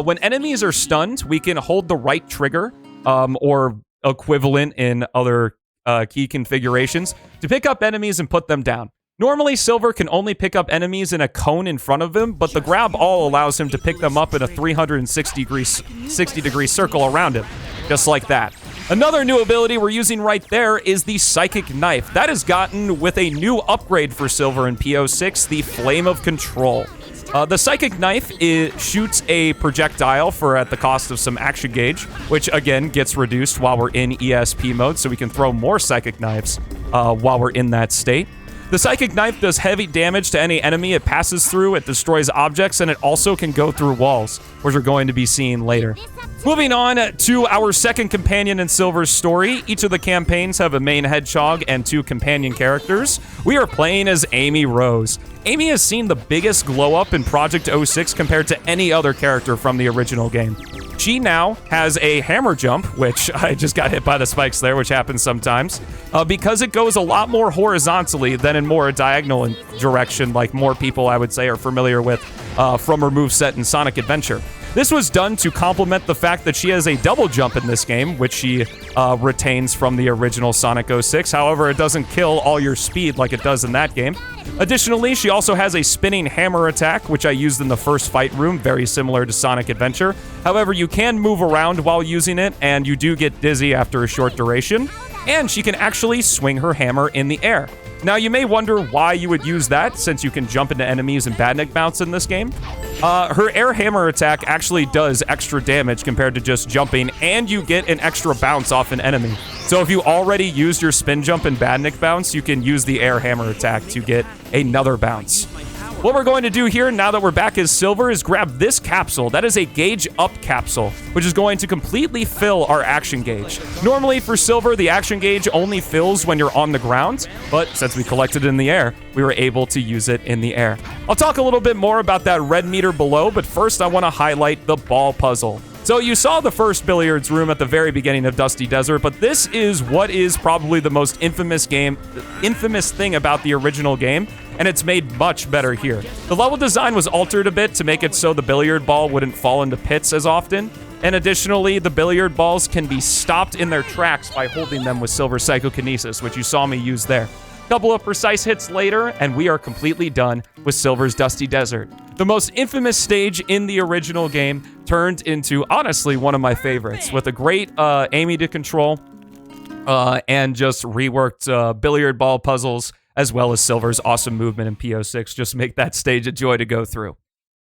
When enemies are stunned, we can hold the right trigger, or equivalent in other key configurations, to pick up enemies and put them down. Normally, Silver can only pick up enemies in a cone in front of him, but the Grab All allows him to pick them up in a 360-degree circle around him, just like that. Another new ability we're using right there is the Psychic Knife. That is gotten with a new upgrade for Silver in P06, the Flame of Control. The Psychic Knife shoots a projectile at the cost of some action gauge, which again gets reduced while we're in ESP mode, so we can throw more Psychic Knives while we're in that state. The Psychic Knife does heavy damage to any enemy it passes through, it destroys objects, and it also can go through walls, which we're going to be seeing later. Moving on to our second companion in Silver's story. Each of the campaigns have a main hedgehog and 2 companion characters. We are playing as Amy Rose. Amy has seen the biggest glow up in Project 06 compared to any other character from the original game. She now has a hammer jump, which I just got hit by the spikes there, which happens sometimes, because it goes a lot more horizontally than in more a diagonal direction, like more people, I would say, are familiar with from her moveset in Sonic Adventure. This was done to complement the fact that she has a double jump in this game, which she retains from the original Sonic 06. However, it doesn't kill all your speed like it does in that game. Additionally, she also has a spinning hammer attack, which I used in the first fight room, very similar to Sonic Adventure. However, you can move around while using it, and you do get dizzy after a short duration. And she can actually swing her hammer in the air. Now, you may wonder why you would use that, since you can jump into enemies and badnik bounce in this game. Her air hammer attack actually does extra damage compared to just jumping, and you get an extra bounce off an enemy. So if you already used your spin jump and badnik bounce, you can use the air hammer attack to get another bounce. What we're going to do here, now that we're back as Silver, is grab this capsule. That is a gauge up capsule, which is going to completely fill our action gauge. Normally for Silver, the action gauge only fills when you're on the ground, but since we collected it in the air, we were able to use it in the air. I'll talk a little bit more about that red meter below, but first I want to highlight the ball puzzle. So you saw the first billiards room at the very beginning of Dusty Desert, but this is what is probably the most infamous thing about the original game, and it's made much better here. The level design was altered a bit to make it so the billiard ball wouldn't fall into pits as often, and additionally, the billiard balls can be stopped in their tracks by holding them with Silver Psychokinesis, which you saw me use there. Couple of precise hits later, and we are completely done with Silver's Dusty Desert. The most infamous stage in the original game turned into, honestly, one of my favorites, with a great Amy to control, and just reworked billiard ball puzzles, as well as Silver's awesome movement in P06, just make that stage a joy to go through.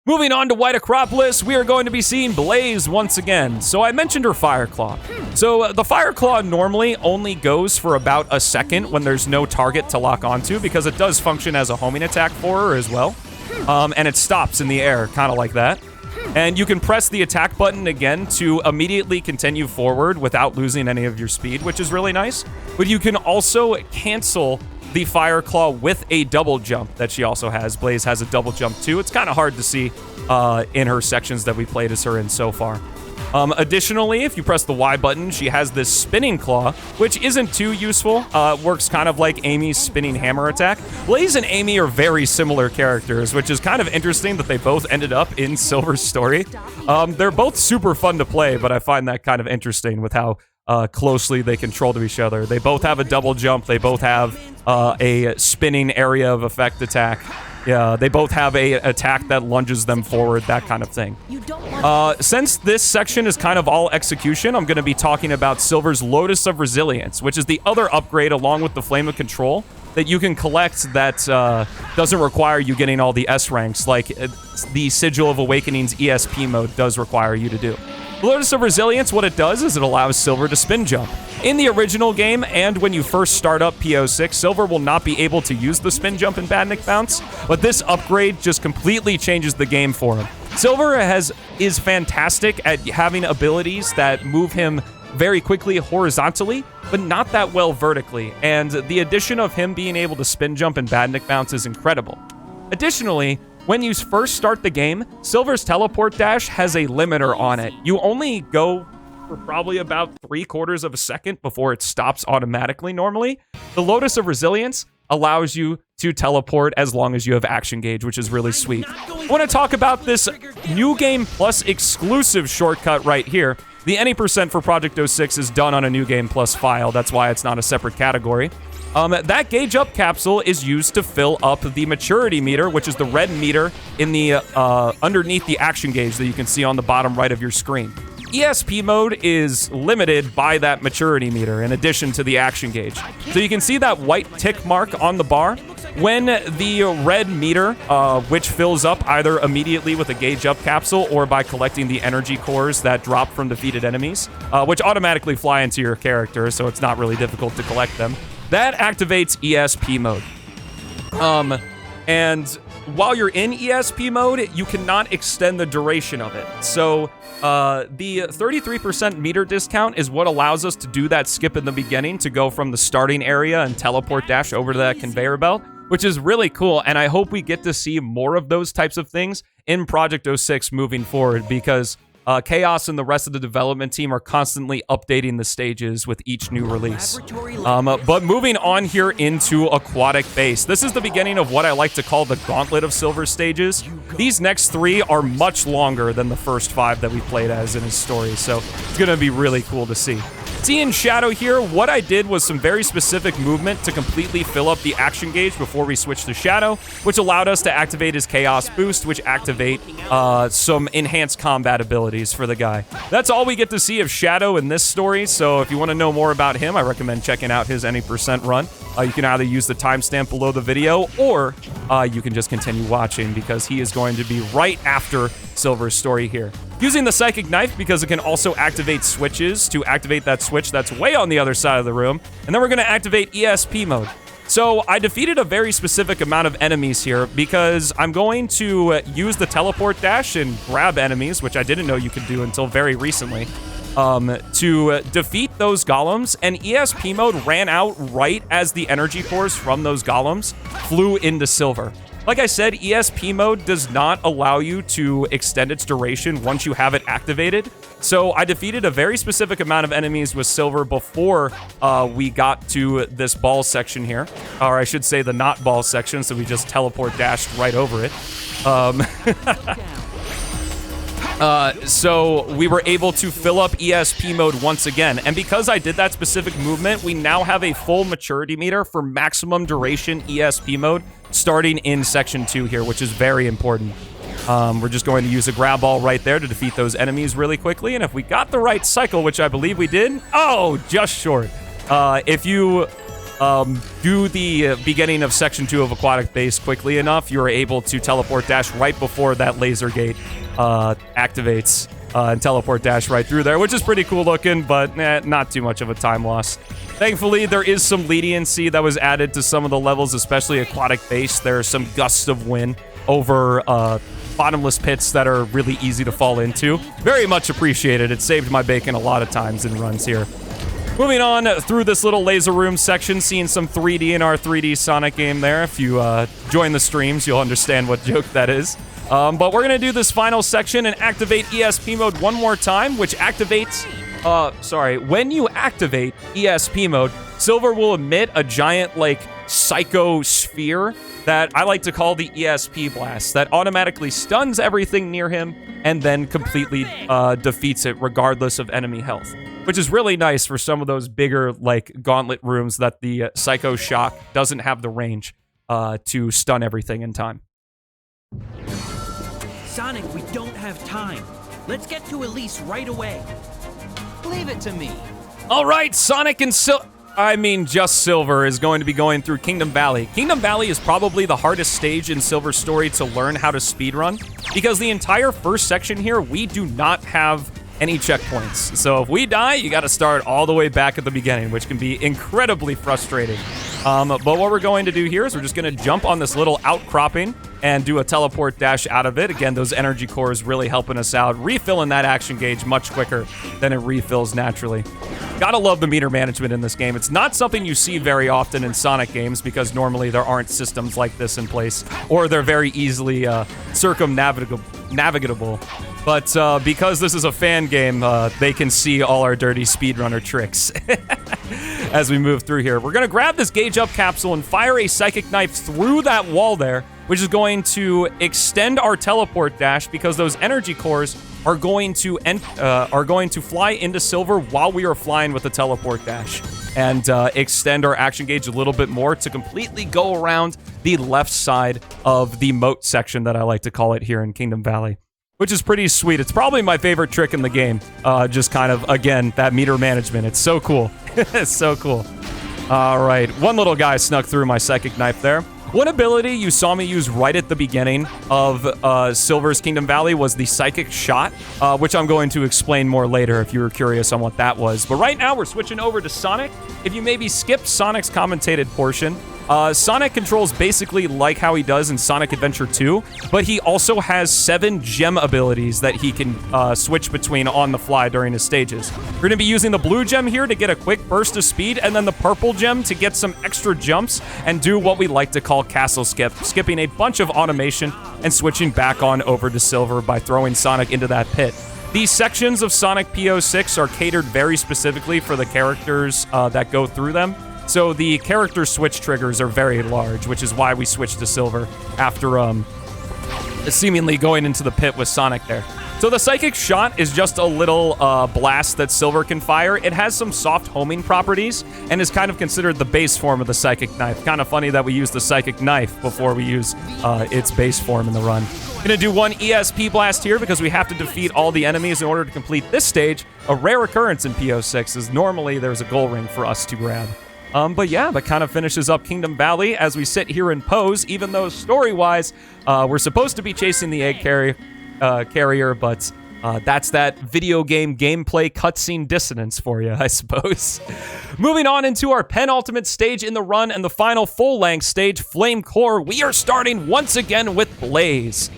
Moving on to White Acropolis, we are going to be seeing Blaze once again. So I mentioned her Fire Claw. So the Fire Claw normally only goes for about a second when there's no target to lock onto, because it does function as a homing attack for her as well. And it stops in the air, kind of like that. And you can press the attack button again to immediately continue forward without losing any of your speed, which is really nice. But you can also cancel the Fire Claw with a double jump that she also has. Blaze has a double jump too. It's kind of hard to see in her sections that we played as her in so far. Additionally, if you press the Y button, she has this spinning claw, which isn't too useful. Works kind of like Amy's spinning hammer attack. Blaze and Amy are very similar characters, which is kind of interesting that they both ended up in Silver's story. They're both super fun to play, but I find that kind of interesting with how closely they control to each other. They both have a double jump. They both have a spinning area of effect attack. Yeah, they both have a attack that lunges them forward, that kind of thing. Since this section is kind of all execution, I'm going to be talking about Silver's Lotus of Resilience, which is the other upgrade along with the Flame of Control that you can collect that doesn't require you getting all the S ranks, like the Sigil of Awakening's ESP mode does require you to do. Lotus of Resilience, what it does is it allows Silver to spin jump. In the original game, and when you first start up PO6, Silver will not be able to use the spin jump and Badnik bounce, but this upgrade just completely changes the game for him. Silver is fantastic at having abilities that move him very quickly horizontally, but not that well vertically, and the addition of him being able to spin jump and Badnik bounce is incredible. Additionally, when you first start the game, Silver's teleport dash has a limiter on it. You only go for probably about 3/4 of a second before it stops automatically normally. The Lotus of Resilience allows you to teleport as long as you have action gauge, which is really sweet. I want to talk about this New Game Plus exclusive shortcut right here. The any percent for Project 06 is done on a New Game Plus file. That's why it's not a separate category. That gauge up capsule is used to fill up the maturity meter, which is the red meter in the underneath the action gauge that you can see on the bottom right of your screen. ESP mode is limited by that maturity meter in addition to the action gauge. So you can see that white tick mark on the bar. When the red meter, which fills up either immediately with a gauge up capsule or by collecting the energy cores that drop from defeated enemies, which automatically fly into your character, so it's not really difficult to collect them, that activates ESP mode. And while you're in ESP mode, you cannot extend the duration of it. So the 33% meter discount is what allows us to do that skip in the beginning to go from the starting area and teleport dash over to that conveyor belt, which is really cool. And I hope we get to see more of those types of things in Project 06 moving forward, because Chaos and the rest of the development team are constantly updating the stages with each new release. But moving on here into Aquatic Base. This is the beginning of what I like to call the Gauntlet of Silver stages. These next 3 are much longer than the first 5 that we played as in his story, so it's going to be really cool to see. Seeing Shadow here, what I did was some very specific movement to completely fill up the action gauge before we switched to Shadow, which allowed us to activate his Chaos Boost, which activate some enhanced combat abilities for the guy. That's all we get to see of Shadow in this story, so if you want to know more about him, I recommend checking out his any percent run. You can either use the timestamp below the video, or you can just continue watching, because he is going to be right after Silver's story here. Using the Psychic Knife, because it can also activate switches to activate that switch that's way on the other side of the room, and then we're going to activate ESP mode. So I defeated a very specific amount of enemies here, because I'm going to use the teleport dash and grab enemies, which I didn't know you could do until very recently, to defeat those golems, and ESP mode ran out right as the energy cores from those golems flew into Silver. Like I said, ESP mode does not allow you to extend its duration once you have it activated. So I defeated a very specific amount of enemies with Silver before we got to this ball section here. Or I should say the not ball section, so we just teleport dashed right over it. So we were able to fill up ESP mode once again. And because I did that specific movement, we now have a full maturity meter for maximum duration ESP mode starting in section 2 here, which is very important. We're just going to use a grab ball right there to defeat those enemies really quickly. And if we got the right cycle, which I believe we did, oh, just short. If you do the beginning of section 2 of Aquatic Base quickly enough, you're able to teleport dash right before that laser gate activates and teleport dash right through there, which is pretty cool looking, but not too much of a time loss. Thankfully, there is some leniency that was added to some of the levels, especially Aquatic Base. There are some gusts of wind over bottomless pits that are really easy to fall into. Very much appreciated. It saved my bacon a lot of times in runs here. Moving on through this little laser room section, seeing some 3D in our 3D Sonic game there. If you join the streams, you'll understand what joke that is. But we're gonna do this final section and activate ESP mode one more time, which activates, when you activate ESP mode, Silver will emit a giant, like, psycho sphere that I like to call the ESP blast that automatically stuns everything near him and then completely defeats it regardless of enemy health, which is really nice for some of those bigger, like, gauntlet rooms that the psycho shock doesn't have the range to stun everything in time. Sonic, we don't have time. Let's get to Elise right away. Leave it to me. All right, Sonic and just Silver is going to be going through Kingdom Valley. Kingdom Valley is probably the hardest stage in Silver's story to learn how to speedrun, because the entire first section here, we do not have any checkpoints. So if we die, you gotta start all the way back at the beginning, which can be incredibly frustrating. But what we're going to do here is we're just gonna jump on this little outcropping and do a teleport dash out of it. Again, those energy cores really helping us out, refilling that action gauge much quicker than it refills naturally. Gotta love the meter management in this game. It's not something you see very often in Sonic games because normally there aren't systems like this in place, or they're very easily circumnavigable. But because this is a fan game, they can see all our dirty speedrunner tricks as we move through here. We're gonna grab this gauge up capsule and fire a psychic knife through that wall there, which is going to extend our teleport dash because those energy cores are going to fly into Silver while we are flying with the teleport dash, and extend our action gauge a little bit more to completely go around the left side of the moat section that I like to call it here in Kingdom Valley, which is pretty sweet. It's probably my favorite trick in the game. Just kind of, again, that meter management. It's so cool. It's so cool. All right, one little guy snuck through my psychic knife there. One ability you saw me use right at the beginning of Silver's Kingdom Valley was the Psychic Shot, which I'm going to explain more later if you were curious on what that was. But right now, we're switching over to Sonic. If you maybe skipped Sonic's commentated portion, Sonic controls basically like how he does in Sonic Adventure 2, but he also has 7 gem abilities that he can switch between on the fly during his stages. We're going to be using the blue gem here to get a quick burst of speed, and then the purple gem to get some extra jumps and do what we like to call castle skip, skipping a bunch of automation and switching back on over to Silver by throwing Sonic into that pit. These sections of Sonic P06 are catered very specifically for the characters that go through them. So the character switch triggers are very large, which is why we switched to Silver after seemingly going into the pit with Sonic there. So the Psychic Shot is just a little blast that Silver can fire. It has some soft homing properties and is kind of considered the base form of the Psychic Knife. Kind of funny that we use the Psychic Knife before we use its base form in the run. Gonna do one ESP blast here because we have to defeat all the enemies in order to complete this stage. A rare occurrence in P06 is normally there's a goal ring for us to grab. But yeah, that kind of finishes up Kingdom Valley as we sit here and pose, even though story-wise, we're supposed to be chasing the egg carrier, but that's that video game gameplay cutscene dissonance for you, I suppose. Moving on into our penultimate stage in the run and the final full-length stage, Flame Core, we are starting once again with Blaze.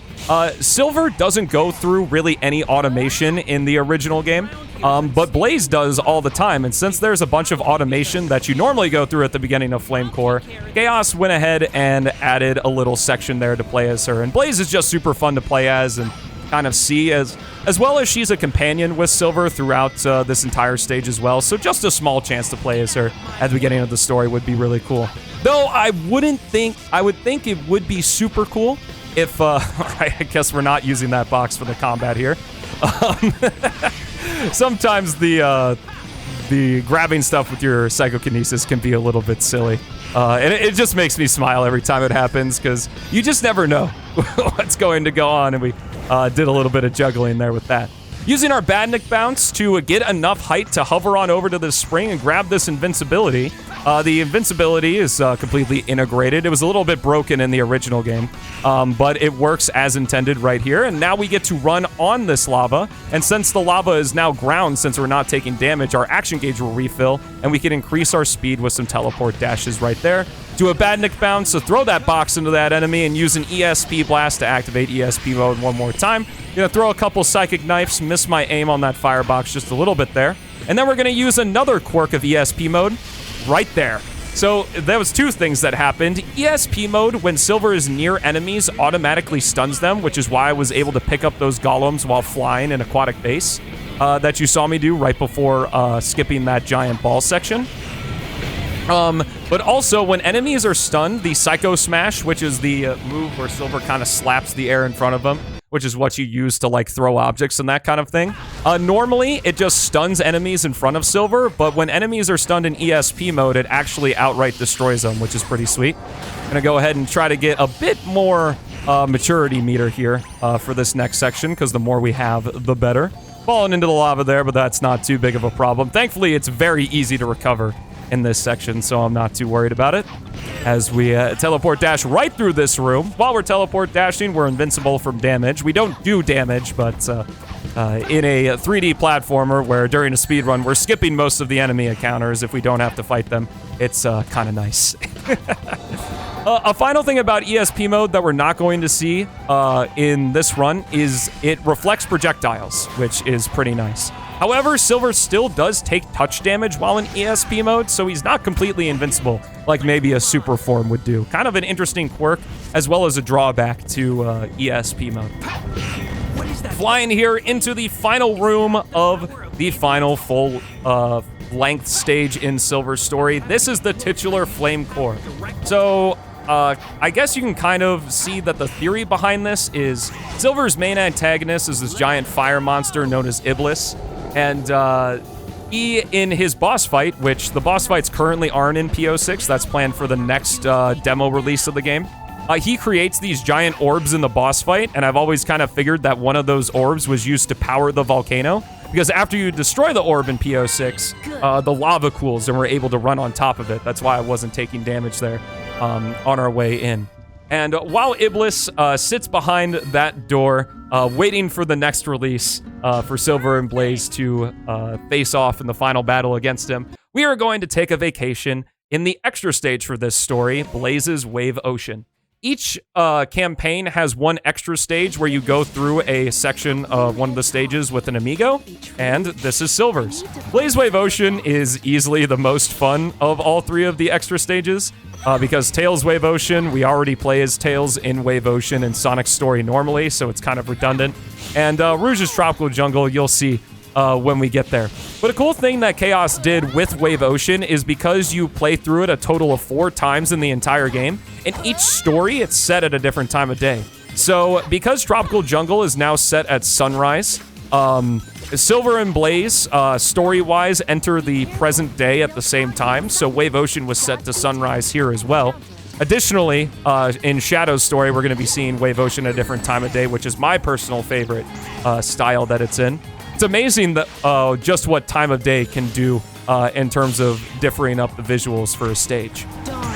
Silver doesn't go through really any automation in the original game, but Blaze does all the time, and since there's a bunch of automation that you normally go through at the beginning of Flame Core, Chaos went ahead and added a little section there to play as her, and Blaze is just super fun to play as and kind of see as well as she's a companion with Silver throughout this entire stage as well, so just a small chance to play as her at the beginning of the story would be really cool. Though I would think it would be super cool if, I guess we're not using that box for the combat here. Sometimes the grabbing stuff with your psychokinesis can be a little bit silly. And it just makes me smile every time it happens, because you just never know what's going to go on, and we did a little bit of juggling there with that. Using our Badnik bounce to get enough height to hover on over to this spring and grab this invincibility. The invincibility is completely integrated. It was a little bit broken in the original game, but it works as intended right here. And now we get to run on this lava. And since the lava is now ground, since we're not taking damage, our action gauge will refill, and we can increase our speed with some teleport dashes right there. Do a Badnik bounce to throw that box into that enemy and use an ESP blast to activate ESP mode one more time. Gonna throw a couple psychic knives, miss my aim on that firebox just a little bit there. And then we're gonna use another quirk of ESP mode right there. So there was two things that happened. ESP mode, when Silver is near enemies, automatically stuns them, which is why I was able to pick up those golems while flying in aquatic base that you saw me do right before skipping that giant ball section. But also, when enemies are stunned, the Psycho Smash, which is the move where Silver kind of slaps the air in front of them, which is what you use to, like, throw objects and that kind of thing. Normally, it just stuns enemies in front of Silver, but when enemies are stunned in ESP mode, it actually outright destroys them, which is pretty sweet. I'm gonna go ahead and try to get a bit more maturity meter here for this next section, because the more we have, the better. Falling into the lava there, but that's not too big of a problem. Thankfully, it's very easy to recover in this section, so I'm not too worried about it. As we teleport dash right through this room. While we're teleport dashing, we're invincible from damage. We don't do damage, but in a 3D platformer where during a speedrun we're skipping most of the enemy encounters if we don't have to fight them, it's kind of nice. A final thing about ESP mode that we're not going to see in this run is it reflects projectiles, which is pretty nice. However, Silver still does take touch damage while in ESP mode, so he's not completely invincible like maybe a super form would do. Kind of an interesting quirk, as well as a drawback to ESP mode. Flying here into the final room of the final full length stage in Silver's story. This is the titular Flame Core. So, I guess you can kind of see that the theory behind this is Silver's main antagonist is this giant fire monster known as Iblis. And he, in his boss fight, which the boss fights currently aren't in PO6, that's planned for the next demo release of the game, he creates these giant orbs in the boss fight, and I've always kind of figured that one of those orbs was used to power the volcano, because after you destroy the orb in PO6, the lava cools and we're able to run on top of it. That's why I wasn't taking damage there on our way in. And while Iblis sits behind that door, waiting for the next release for Silver and Blaze to face off in the final battle against him, we are going to take a vacation in the extra stage for this story, Blaze's Wave Ocean. Each campaign has one extra stage where you go through a section of one of the stages with an amigo, and this is Silver's. Blaze Wave Ocean is easily the most fun of all three of the extra stages, because Tails Wave Ocean, we already play as Tails in Wave Ocean and Sonic's story normally, so it's kind of redundant. And Rouge's Tropical Jungle, you'll see when we get there. But a cool thing that Chaos did with Wave Ocean is because you play through it a total of 4 times in the entire game, in each story, it's set at a different time of day. So because Tropical Jungle is now set at sunrise, Silver and Blaze, story-wise, enter the present day at the same time, so Wave Ocean was set to sunrise here as well. Additionally, in Shadow's story, we're going to be seeing Wave Ocean at a different time of day, which is my personal favorite style that it's in. It's amazing that just what time of day can do in terms of differing up the visuals for a stage.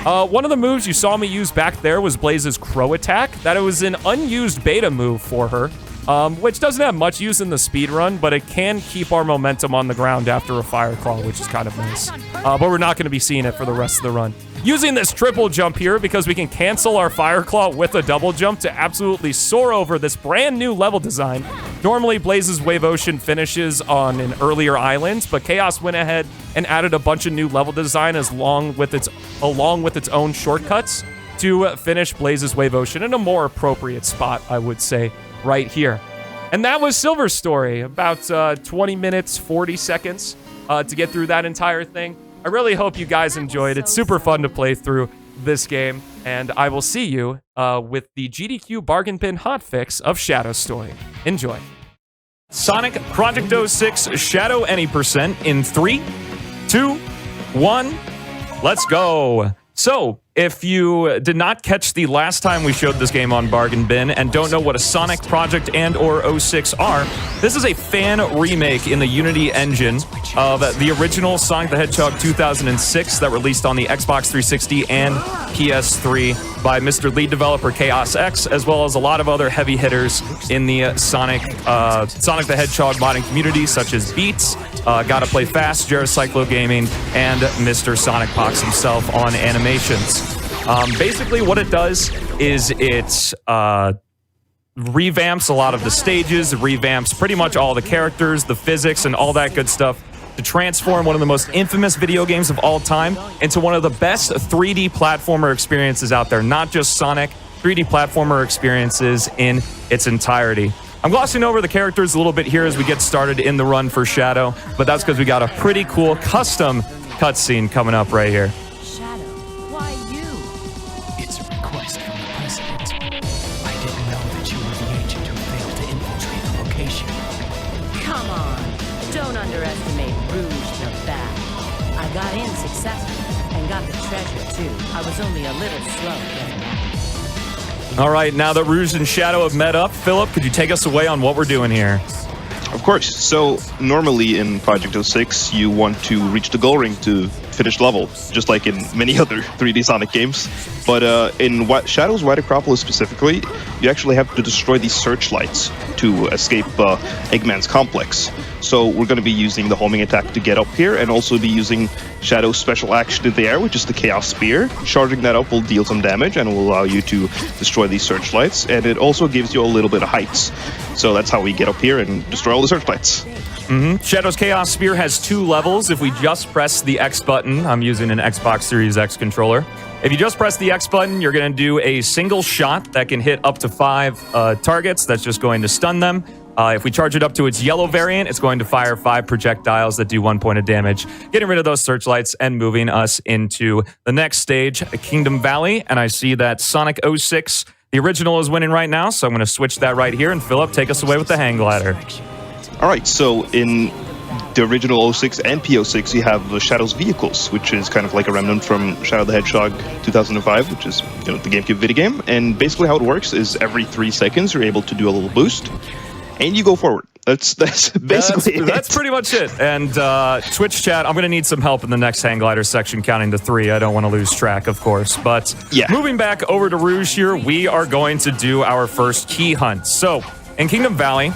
One of the moves you saw me use back there was Blaze's Crow Attack. That it was an unused beta move for her, which doesn't have much use in the speedrun, but it can keep our momentum on the ground after a Fire Claw, which is kind of nice. But we're not going to be seeing it for the rest of the run. Using this triple jump here because we can cancel our Fire Claw with a double jump to absolutely soar over this brand new level design. Normally, Blaze's Wave Ocean finishes on an earlier island, but Chaos went ahead and added a bunch of new level design along with its own shortcuts to finish Blaze's Wave Ocean in a more appropriate spot, I would say, right here. And that was Silver's story, about 20 minutes, 40 seconds to get through that entire thing. I really hope you guys enjoyed. It's super fun to play through this game, and I will see you with the GDQ Bargain Bin Hotfix of Shadow's story. Enjoy. Sonic Project 06 Shadow Any Percent in 3, 2, 1, let's go. So, if you did not catch the last time we showed this game on Bargain Bin and don't know what a Sonic Project and or 06 are, this is a fan remake in the Unity engine of the original Sonic the Hedgehog 2006 that released on the Xbox 360 and PS3 by Mr. Lead Developer Chaos X, as well as a lot of other heavy hitters in the Sonic the Hedgehog modding community, such as Beats, Gotta Play Fast, Jericyclo Gaming, and Mr. Sonic Pox himself on animations. Basically, what it does is it revamps a lot of the stages, it revamps pretty much all the characters, the physics, and all that good stuff to transform one of the most infamous video games of all time into one of the best 3D platformer experiences out there. Not just Sonic, 3D platformer experiences in its entirety. I'm glossing over the characters a little bit here as we get started in the run for Shadow, but that's because we got a pretty cool custom cutscene coming up right here. Shadow, why you? It's a request from the President. I didn't know that you were the agent who failed to infiltrate the location. Come on, don't underestimate Rouge the Bat. I got in successfully and got the treasure too. I was only a little slow getting that. All right, now that Rouge and Shadow have met up, Philip, could you take us away on what we're doing here? Of course. So normally in Project 06, you want to reach the goal ring to finish the level, just like in many other 3D Sonic games. But in Shadow's White Acropolis specifically, you actually have to destroy these searchlights to escape Eggman's complex. So we're going to be using the homing attack to get up here, and also be using Shadow's special action in the air, which is the Chaos Spear. Charging that up will deal some damage and will allow you to destroy these searchlights, and it also gives you a little bit of heights. So that's how we get up here and destroy all the searchlights. Shadow's Chaos Spear has 2 levels. If we just press the X button, I'm using an Xbox Series X controller. If you just press the X button, you're going to do a single shot that can hit up to 5 targets. That's just going to stun them. If we charge it up to its yellow variant, it's going to fire 5 projectiles that do 1 point of damage, getting rid of those searchlights and moving us into the next stage, Kingdom Valley. And I see that Sonic 06, the original, is winning right now, so I'm going to switch that right here. And Philip, take us away with the hang glider. All right, so in the original 06 and P06, you have Shadow's Vehicles, which is kind of like a remnant from Shadow the Hedgehog 2005, which is the GameCube video game. And basically how it works is every 3 seconds you're able to do a little boost, and you go forward. That's basically it. That's pretty much it. And Twitch chat, I'm going to need some help in the next hang glider section counting to 3. I don't want to lose track, of course. But yeah. Moving back over to Rouge here, we are going to do our first key hunt. So in Kingdom Valley,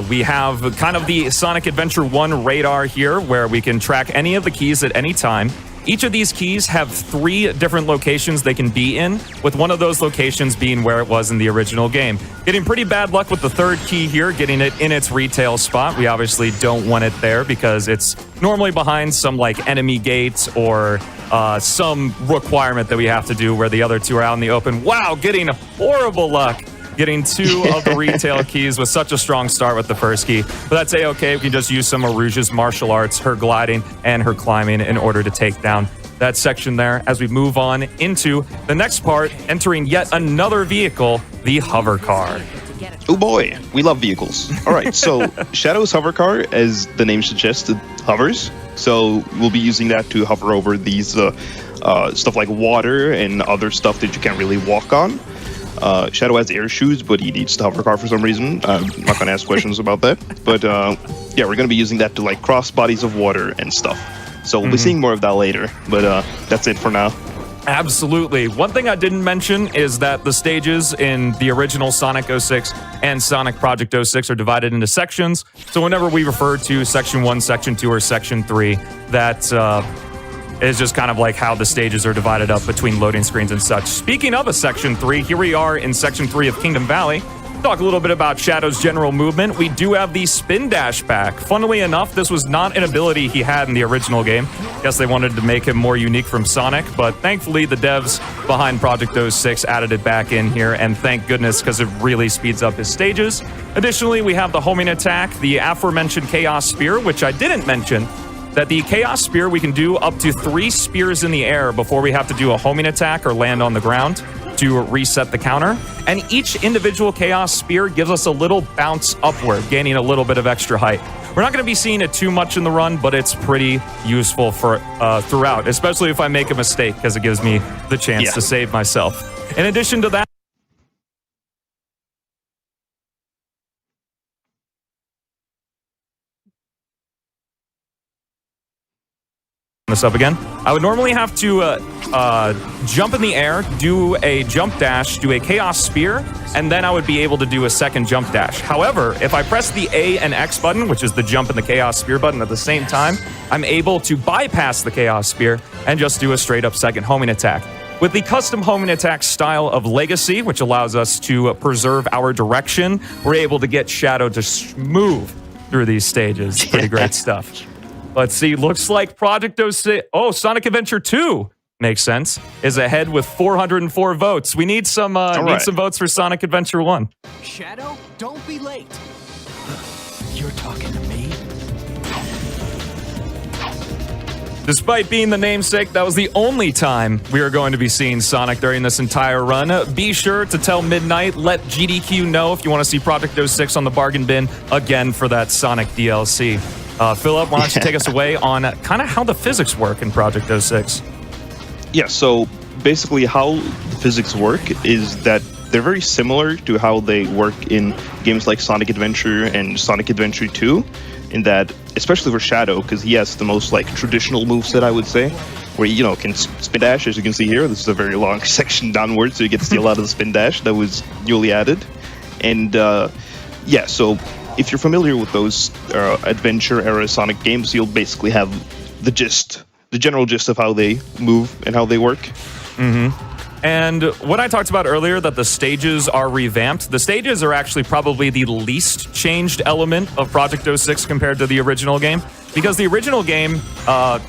we have kind of the Sonic Adventure 1 radar here, where we can track any of the keys at any time. Each of these keys have 3 different locations they can be in, with one of those locations being where it was in the original game. Getting pretty bad luck with the 3rd key here, getting it in its retail spot. We obviously don't want it there because it's normally behind some like enemy gate or some requirement that we have to do where the other 2 are out in the open. Wow, getting horrible luck. Getting 2 of the retail keys with such a strong start with the 1st key. But that's A-okay. We can just use some of Rouge's martial arts, her gliding and her climbing, in order to take down that section there as we move on into the next part, entering yet another vehicle, the hover car. Oh boy, we love vehicles. All right, so Shadow's hover car, as the name suggests, it hovers. So we'll be using that to hover over these stuff like water and other stuff that you can't really walk on. Shadow has air shoes, but he needs the hover car for some reason. I'm not going to ask questions about that. But yeah, we're going to be using that to like cross bodies of water and stuff. So we'll be seeing more of that later. But that's it for now. Absolutely. One thing I didn't mention is that the stages in the original Sonic 06 and Sonic Project 06 are divided into sections. So whenever we refer to Section 1, Section 2, or Section 3, that is just kind of like how the stages are divided up between loading screens and such. Speaking of a Section 3, here we are in Section 3 of Kingdom Valley. Talk a little bit about Shadow's general movement. We do have the Spin Dash back. Funnily enough, this was not an ability he had in the original game. Guess they wanted to make him more unique from Sonic, but thankfully the devs behind Project 06 added it back in here, and thank goodness, because it really speeds up his stages. Additionally, we have the homing attack, the aforementioned Chaos Spear, which I didn't mention, that the Chaos Spear, we can do up to 3 spears in the air before we have to do a homing attack or land on the ground to reset the counter. And each individual Chaos Spear gives us a little bounce upward, gaining a little bit of extra height. We're not going to be seeing it too much in the run, but it's pretty useful for throughout, especially if I make a mistake, because it gives me the chance to save myself. In addition to that, this up again. I would normally have to jump in the air, do a jump dash, do a Chaos Spear, and then I would be able to do a second jump dash. However, if I press the A and X button, which is the jump and the Chaos Spear button at the same time, I'm able to bypass the Chaos Spear and just do a straight up second homing attack. With the custom homing attack style of Legacy, which allows us to preserve our direction, we're able to get Shadow to move through these stages. Pretty great stuff. Let's see. Looks like Project 06. Oh, Sonic Adventure 2 makes sense. Is ahead with 404 votes. We need some some votes for Sonic Adventure 1. Shadow, don't be late. You're talking to me? Despite being the namesake, that was the only time we are going to be seeing Sonic during this entire run. Be sure to tell Midnight, let GDQ know if you want to see Project 06 on the bargain bin again for that Sonic DLC. Philip, why don't you take us away on kind of how the physics work in Project 06? Yeah, so basically how the physics work is that they're very similar to how they work in games like Sonic Adventure and Sonic Adventure 2, in that, especially for Shadow, because he has the most like traditional moveset, I would say, where you know can spin dash, as you can see here. This is a very long section downwards, so you get to see a lot of the spin dash that was newly added. And yeah, so if you're familiar with those adventure era Sonic games, you'll basically have the gist, the general gist of how they move and how they work. Mm-hmm. And what I talked about earlier, that the stages are revamped, the stages are actually probably the least changed element of Project 06 compared to the original game. Because the original game,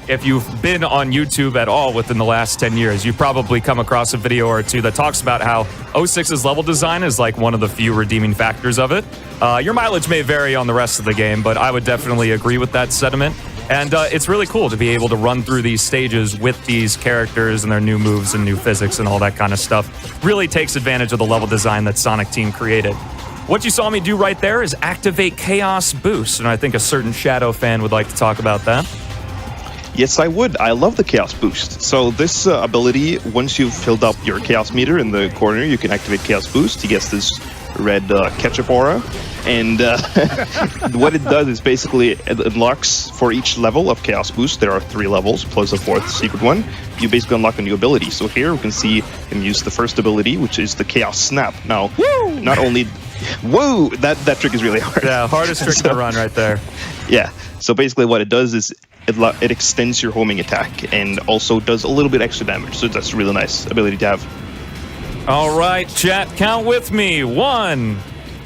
if you've been on YouTube at all within the last 10 years, you've probably come across a video or two that talks about how 06's level design is like one of the few redeeming factors of it. Your mileage may vary on the rest of the game, but I would definitely agree with that sentiment. And it's really cool to be able to run through these stages with these characters and their new moves and new physics and all that kind of stuff. Really takes advantage of the level design that Sonic Team created. What you saw me do right there is activate Chaos Boost, and I think a certain Shadow fan would like to talk about that. Yes, I would. I love the Chaos Boost. So this ability, once you've filled up your Chaos meter in the corner, you can activate Chaos Boost. He gets this red ketchup aura. And what it does is basically it unlocks for each level of Chaos Boost. There are 3 levels plus a 4th secret one. You basically unlock a new ability. So here we can see him use the first ability, which is the Chaos Snap. Now, not only... Whoa! That trick is really hard. Yeah, hardest trick to run right there. Yeah. So basically what it does is it extends your homing attack and also does a little bit extra damage. So that's a really nice ability to have. All right, chat, count with me. 1,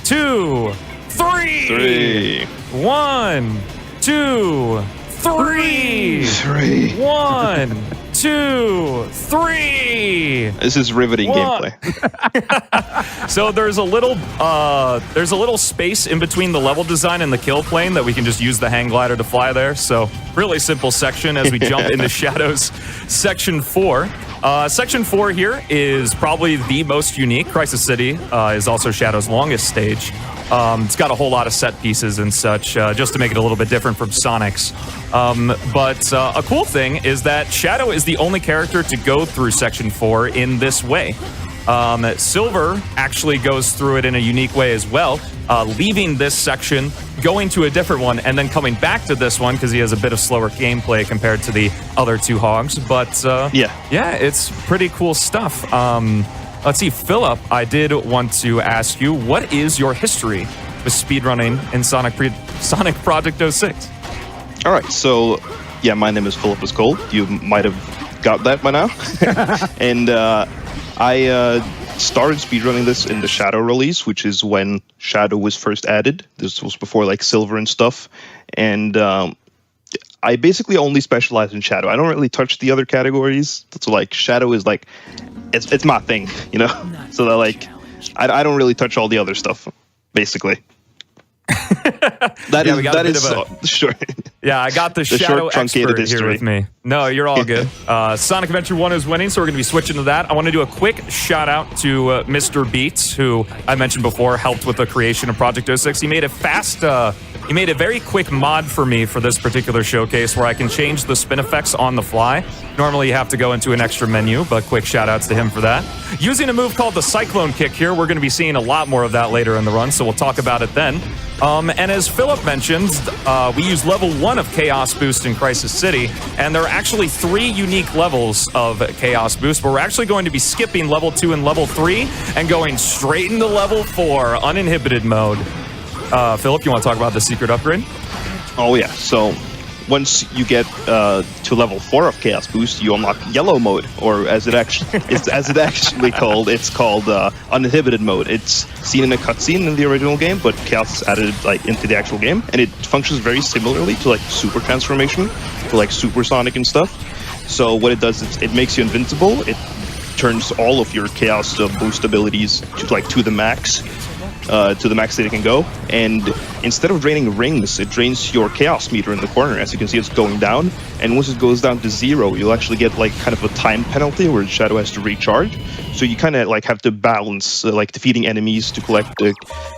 2, 3. 1, 2, 3. 1, 2, 3. This is riveting gameplay. So there's a little space in between the level design and the kill plane that we can just use the hang glider to fly there. So really simple section as we jump into Shadows section 4. Section 4 here is probably the most unique. Crisis City is also Shadow's longest stage. It's got a whole lot of set pieces and such, just to make it a little bit different from Sonic's. But a cool thing is that Shadow is the only character to go through Section 4 in this way. Silver actually goes through it in a unique way as well, leaving this section, going to a different one, and then coming back to this one because he has a bit of slower gameplay compared to the other 2 hogs. But yeah, it's pretty cool stuff. Let's see, Philip, I did want to ask you, what is your history with speedrunning in Sonic Project 06? All right, so yeah, my name is Philip Gold. You might have got that by now. And I started speedrunning this in the Shadow release, which is when Shadow was first added. This was before like Silver and stuff. And I basically only specialize in Shadow. I don't really touch the other categories. So like Shadow is like, it's my thing, you know? So that like, I don't really touch all the other stuff, basically. That is sure. Yeah, I got the Shadow expert here with me. No, you're all good. Sonic Adventure 1 is winning, so we're going to be switching to that. I want to do a quick shout out to Mr. Beats, who I mentioned before helped with the creation of Project 06. He made a very quick mod for me for this particular showcase where I can change the spin effects on the fly. Normally you have to go into an extra menu, but quick shout outs to him for that. Using a move called the Cyclone Kick here, we're going to be seeing a lot more of that later in the run, so we'll talk about it then. And as Philip mentioned, we use level 1 of Chaos Boost in Crisis City, and there are actually 3 unique levels of Chaos Boost, but we're actually going to be skipping level 2 and level 3 and going straight into level 4, uninhibited mode. Philip, you want to talk about the secret upgrade? Oh yeah, so once you get to level 4 of Chaos Boost, you unlock Yellow Mode, or as it actually called, it's called Uninhibited Mode. It's seen in a cutscene in the original game, but Chaos added it like into the actual game, and it functions very similarly to like Super Transformation, to like Supersonic and stuff. So what it does is it makes you invincible. It turns all of your Chaos Boost abilities to the max. To the max that it can go, and instead of draining rings, it drains your chaos meter in the corner. As you can see, it's going down, and once it goes down to 0, you'll actually get like kind of a time penalty where Shadow has to recharge. So you kind of like have to balance like defeating enemies to collect the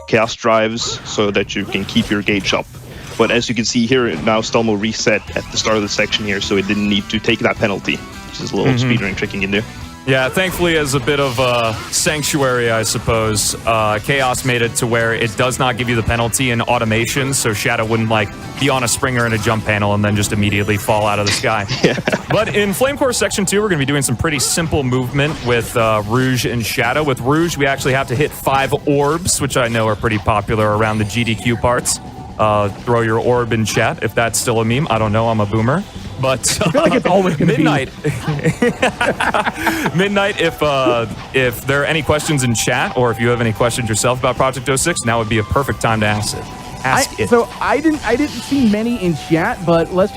chaos drives so that you can keep your gauge up. But as you can see here, now Stelmo reset at the start of the section here, so it didn't need to take that penalty, which is a little speedrun tricking in there. Yeah, thankfully, as a bit of a sanctuary, I suppose, Chaos made it to where it does not give you the penalty in automation, so Shadow wouldn't, like, be on a springer in a jump panel and then just immediately fall out of the sky. But in Flame Core Section 2, we're going to be doing some pretty simple movement with Rouge and Shadow. With Rouge, we actually have to hit 5 orbs, which I know are pretty popular around the GDQ parts. Throw your orb in chat, if that's still a meme. I don't know, I'm a boomer. But I feel like it's always going to be Midnight. Midnight, if there are any questions in chat, or if you have any questions yourself about Project 06, now would be a perfect time to ask it. So I didn't see many in chat, but let's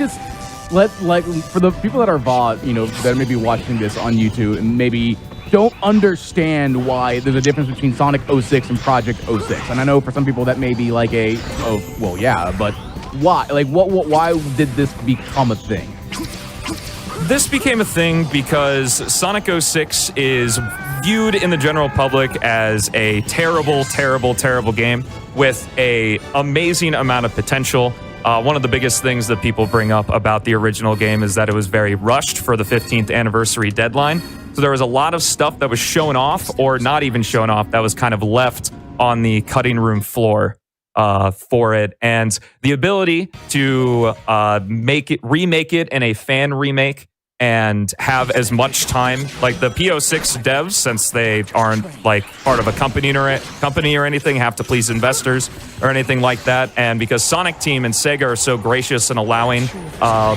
like for the people that are that may be watching this on YouTube and maybe don't understand why there's a difference between Sonic 06 and Project 06. And I know for some people that may be like but why? Like, why did this become a thing? This became a thing because Sonic 06 is viewed in the general public as a terrible, terrible, terrible game with an amazing amount of potential. One of the biggest things that people bring up about the original game is that it was very rushed for the 15th anniversary deadline. So there was a lot of stuff that was shown off, or not even shown off, that was kind of left on the cutting room floor for it. And the ability to remake it in a fan remake and have as much time, like the PO6 devs, since they aren't like part of a company or anything, have to please investors or anything like that. And because Sonic Team and Sega are so gracious in allowing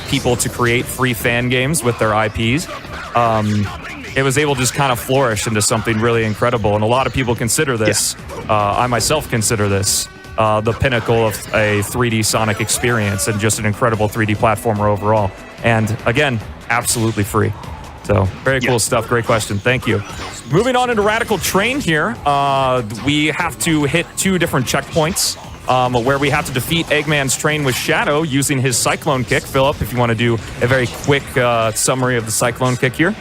people to create free fan games with their IPs, it was able to just kind of flourish into something really incredible. And a lot of people consider this, I myself consider this, the pinnacle of a 3D Sonic experience and just an incredible 3D platformer overall. And again, absolutely free. So very cool stuff. Great question. Thank you. Moving on into Radical Train here, we have to hit 2 different checkpoints where we have to defeat Eggman's train with Shadow using his Cyclone Kick. Philip, if you want to do a very quick summary of the Cyclone Kick here.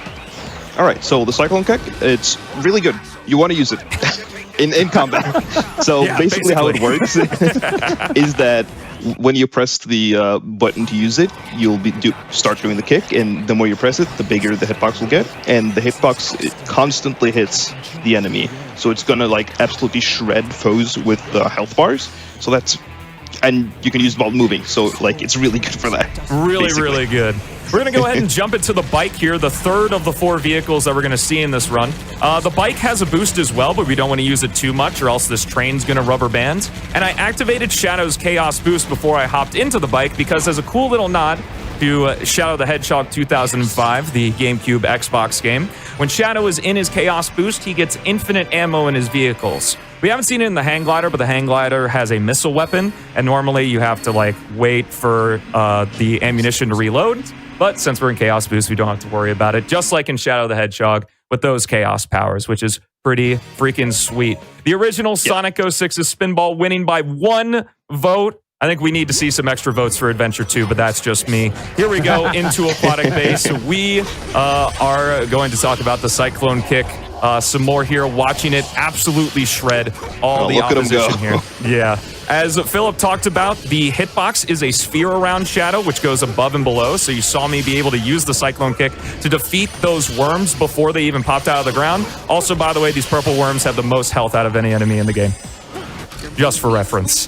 All right, so the Cyclone Kick, it's really good. You want to use it in combat. So basically how it works is that when you press the button to use it, you'll start doing the kick, and the more you press it, the bigger the hitbox will get. And the hitbox, it constantly hits the enemy. So it's gonna like absolutely shred foes with health bars. So that's, and you can use it while moving. So like it's really good for that. Really good. We're going to go ahead and jump into the bike here, the third of the 4 vehicles that we're going to see in this run. The bike has a boost as well, but we don't want to use it too much or else this train's going to rubber band. And I activated Shadow's Chaos Boost before I hopped into the bike because as a cool little nod to Shadow the Hedgehog 2005, the GameCube Xbox game, when Shadow is in his Chaos Boost, he gets infinite ammo in his vehicles. We haven't seen it in the Hang Glider, but the Hang Glider has a missile weapon, and normally you have to like wait for the ammunition to reload. But since we're in Chaos Boost, we don't have to worry about it, just like in Shadow the Hedgehog with those Chaos powers, which is pretty freaking sweet. The original Sonic 06's Spinball winning by 1 vote. I think we need to see some extra votes for Adventure 2, but that's just me. Here we go into Aquatic Base. We are going to talk about the Cyclone Kick some more here, watching it absolutely shred all the opposition here. Yeah. As Philip talked about, the hitbox is a sphere around Shadow, which goes above and below. So you saw me be able to use the Cyclone Kick to defeat those worms before they even popped out of the ground. Also, by the way, these purple worms have the most health out of any enemy in the game. Just for reference.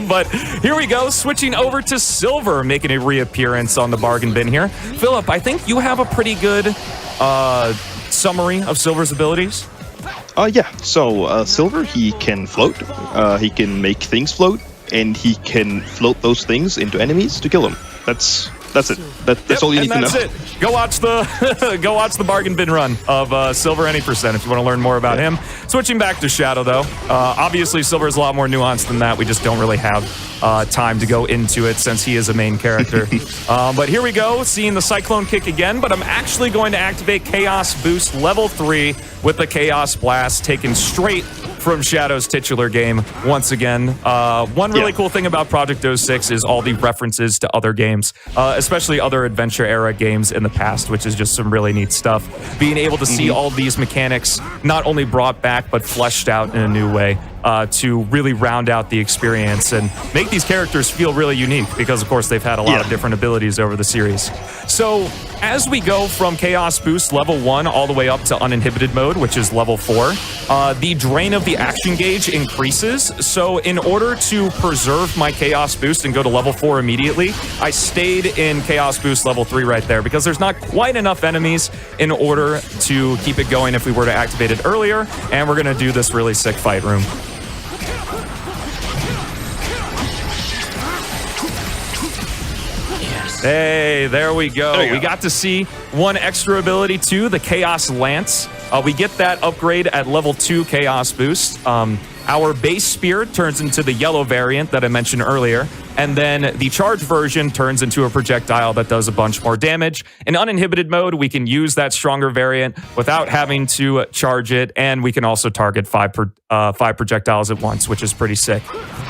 But here we go, switching over to Silver, making a reappearance on the bargain bin here. Philip, I think you have a pretty good summary of Silver's abilities. Yeah, so Silver, he can float, he can make things float, and he can float those things into enemies to kill them. That's it. That's all you need to know. It. Go watch the bargain bin run of Silver Any Percent if you want to learn more about him. Switching back to Shadow, though, obviously Silver is a lot more nuanced than that. We just don't really have time to go into it since he is a main character. But here we go, seeing the Cyclone kick again, but I'm actually going to activate Chaos Boost level 3 with the Chaos Blast taken straight from Shadow's titular game once again. One really cool thing about Project 06 is all the references to other games, especially other adventure era games in the past, which is just some really neat stuff. Being able to see all these mechanics not only brought back, but fleshed out in a new way to really round out the experience and make these characters feel really unique because, of course, they've had a lot of different abilities over the series. So as we go from Chaos Boost level 1 all the way up to uninhibited mode, which is level 4, the drain of the action gauge increases. So in order to preserve my Chaos Boost and go to level 4 immediately, I stayed in Chaos Boost level 3 right there because there's not quite enough enemies in order to keep it going if we were to activate it earlier. And we're going to do this really sick fight room. Hey, there we go. We got to see one extra ability too, the Chaos Lance. We get that upgrade at level 2 Chaos Boost. Our base spear turns into the yellow variant that I mentioned earlier, and then the charge version turns into a projectile that does a bunch more damage. In uninhibited mode, we can use that stronger variant without having to charge it, and we can also target five projectiles at once, which is pretty sick.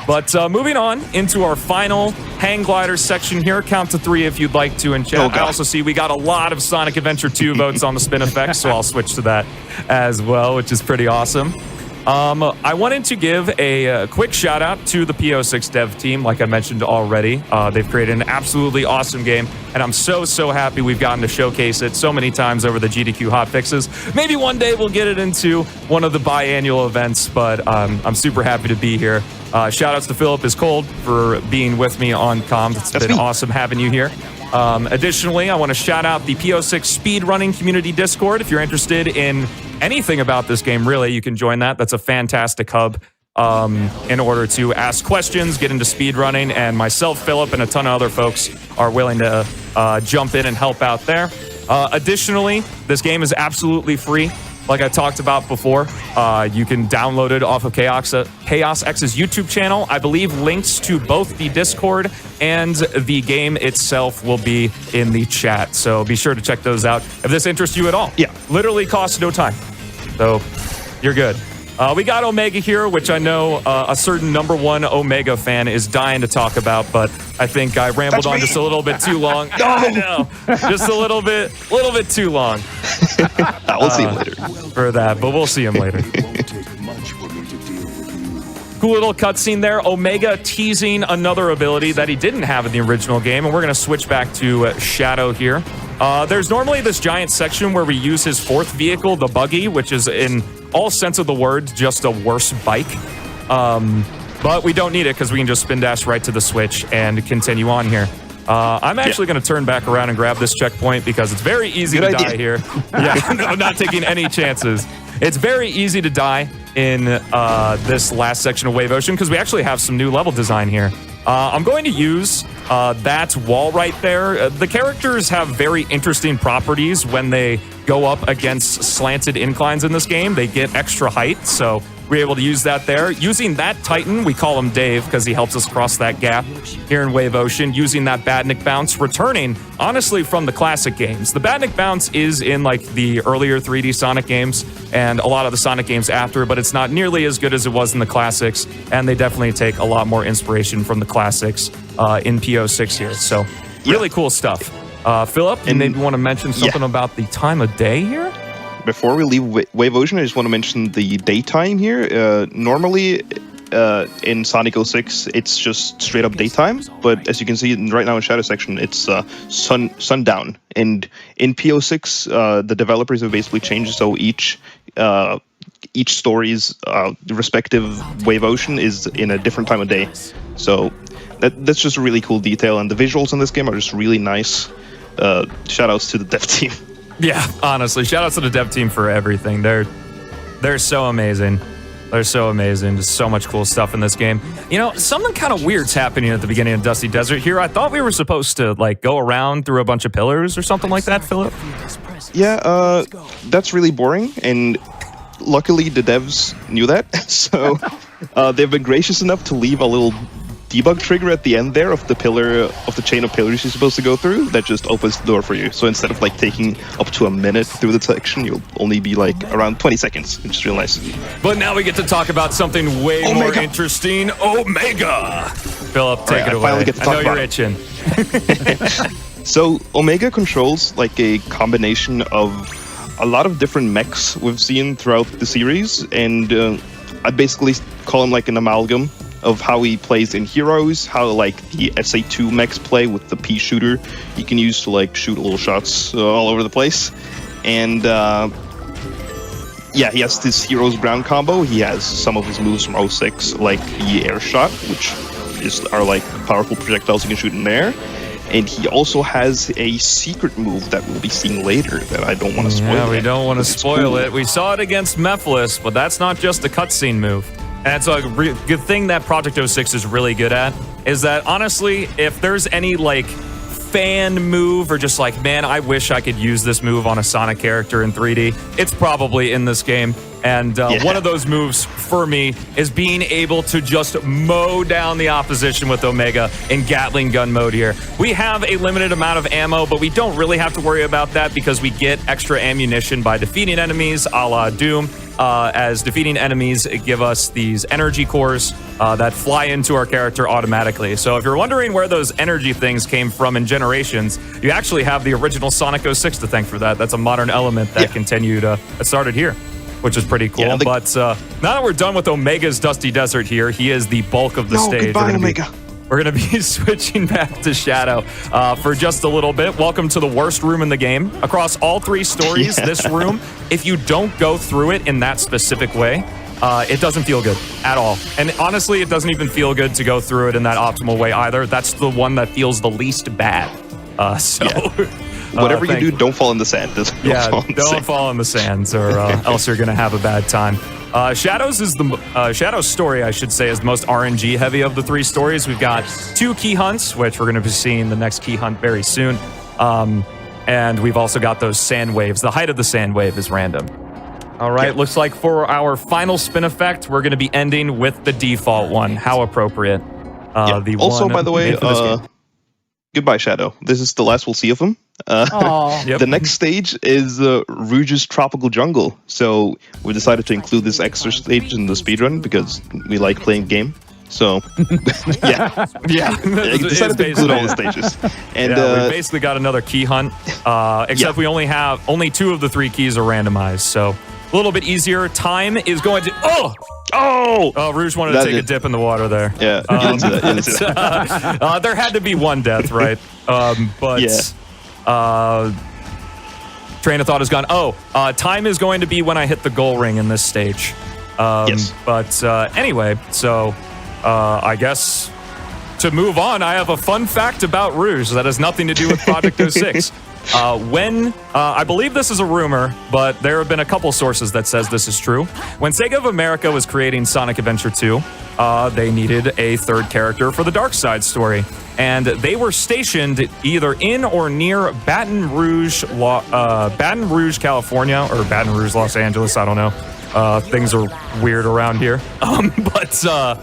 But moving on into our final hang glider section here. Count to 3 if you'd like to in chat. I also see we got a lot of Sonic Adventure 2 votes on the spin effect, so I'll switch to that as well, which is pretty awesome. I wanted to give a quick shout out to the PO6 dev team, like I mentioned already. They've created an absolutely awesome game, and I'm so happy we've gotten to showcase it so many times over the GDQ Hotfixes. Maybe one day we'll get it into one of the biannual events, but I'm super happy to be here. Shout outs to Philip is Cold for being with me on comms. It's been awesome having you here. Additionally, I want to shout out the PO6 Speedrunning Community Discord. If you're interested in anything about this game, really, you can join that. That's a fantastic hub in order to ask questions, get into speedrunning, and myself, Philip, and a ton of other folks are willing to jump in and help out there. Additionally, this game is absolutely free. Like I talked about before, you can download it off of Chaos X's YouTube channel. I believe links to both the Discord and the game itself will be in the chat. So be sure to check those out if this interests you at all. Yeah. Literally costs no time. So you're good. We got Omega here, which I know a certain #1 Omega fan is dying to talk about, but I think I rambled on just a little bit too long. No, I know, just a little bit too long. We'll see him later for that, but we'll see him later. Cool little cutscene there. Omega teasing another ability that he didn't have in the original game, and we're going to switch back to Shadow here. There's normally this giant section where we use his 4th vehicle, the buggy, which is in all sense of the word just a worse bike. But we don't need it because we can just spin dash right to the switch and continue on here. I'm actually going to turn back around and grab this checkpoint because it's very easy to die here. Yeah, no, not taking any chances. It's very easy to die in this last section of Wave Ocean because we actually have some new level design here. I'm going to use that wall right there. The characters have very interesting properties when they go up against slanted inclines in this game. They get extra height, so we're able to use that there. Using that Titan, we call him Dave because he helps us cross that gap here in Wave Ocean. Using that Badnik Bounce, returning, honestly, from the classic games. The Badnik Bounce is in like the earlier 3D Sonic games and a lot of the Sonic games after, but it's not nearly as good as it was in the classics, and they definitely take a lot more inspiration from the classics in PO6 here. So really cool stuff. Philip, you maybe want to mention something about the time of day here? Before we leave Wave Ocean, I just want to mention the daytime here. Normally, in Sonic 06, it's just straight up daytime, but as you can see right now in Shadow section, it's sundown. And in PO6, the developers have basically changed so each story's respective Wave Ocean is in a different time of day. So that's just a really cool detail, and the visuals in this game are just really nice. Shoutouts to the dev team. Yeah, honestly, shout out to the dev team for everything. They're so amazing. They're so amazing. Just so much cool stuff in this game. You know, something kind of weird's happening at the beginning of Dusty Desert here. I thought we were supposed to, like, go around through a bunch of pillars or something like that, Philip. Yeah, that's really boring, and luckily the devs knew that. So they've been gracious enough to leave a little debug trigger at the end there of the pillar, of the chain of pillars you're supposed to go through, that just opens the door for you. So instead of like taking up to a minute through the section, you'll only be like around 20 seconds, which is real nice. But now we get to talk about something way more interesting, Omega. Philip, take it away. I finally get to talk about it. I know you're itching. So Omega controls like a combination of a lot of different mechs we've seen throughout the series, and I basically call him like an amalgam of how he plays in Heroes, how like the SA2 mechs play with the pea shooter you can use to like shoot little shots all over the place. And yeah, he has this Heroes ground combo. He has some of his moves from 06, like the air shot, which are like powerful projectiles you can shoot in there. And he also has a secret move that we'll be seeing later that I don't want to spoil. Yeah, we don't want to spoil it. We saw it against Mephiles, but that's not just a cutscene move. And it's a good thing that Project 06 is really good at, is that honestly, if there's any like fan move or just like, man, I wish I could use this move on a Sonic character in 3D, it's probably in this game. And one of those moves for me is being able to just mow down the opposition with Omega in Gatling gun mode here. We have a limited amount of ammo, but we don't really have to worry about that because we get extra ammunition by defeating enemies a la Doom. As defeating enemies give us these energy cores that fly into our character automatically. So if you're wondering where those energy things came from in Generations, you actually have the original Sonic 06 to thank for that. That's a modern element that continued, that started here, which is pretty cool. But now that we're done with Omega's Dusty Desert here, he is the bulk of the stage. Goodbye, Omega. We're going to be switching back to Shadow for just a little bit. Welcome to the worst room in the game. Across all three stories, this room, if you don't go through it in that specific way, it doesn't feel good at all. And honestly, it doesn't even feel good to go through it in that optimal way either. That's the one that feels the least bad. Whatever you do, don't fall in the sand. Don't fall in the sands, or else you're gonna have a bad time. Shadow's story, I should say, is the most RNG heavy of the three stories. We've got 2 key hunts, which we're gonna be seeing the next key hunt very soon. And we've also got those sand waves. The height of the sand wave is random. All right, looks like for our final spin effect, we're gonna be ending with the default one. How appropriate. By the way, goodbye, Shadow. This is the last we'll see of him. The next stage is Rouge's Tropical Jungle. So we decided to include this extra stage in the speedrun because we like playing game. So, we decided to include all the stages. And we basically got another key hunt, except we only 2 of the 3 keys are randomized. So a little bit easier. Time is going to... Rouge wanted to take a dip in the water there. Yeah, you didn't see that. There had to be one death, right? Train of thought is gone. Time is going to be when I hit the goal ring in this stage. But anyway, so I guess to move on, I have a fun fact about Rouge that has nothing to do with Project 06. I believe this is a rumor, but there have been a couple sources that says this is true. When Sega of America was creating Sonic Adventure 2, they needed a 3rd character for the Dark Side story. And they were stationed either in or near Baton Rouge, California, or Baton Rouge, Los Angeles, I don't know. Things are weird around here. The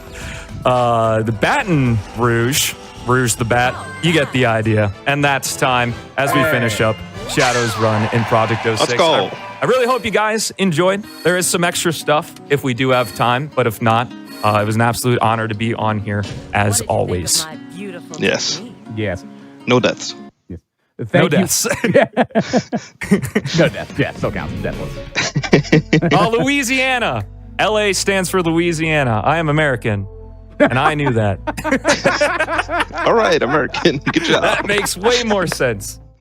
Baton Rouge the Bat, you get the idea. And that's time as we finish up Shadow's run in Project 06. Let's go. I really hope you guys enjoyed. There is some extra stuff if we do have time, but if not, it was an absolute honor to be on here as always. Yes. Yes. No deaths. Yes. No deaths. No deaths. Yeah, still counts. Deathless. Louisiana. LA stands for Louisiana. I am American. And I knew that. All right, American. Good job. That makes way more sense.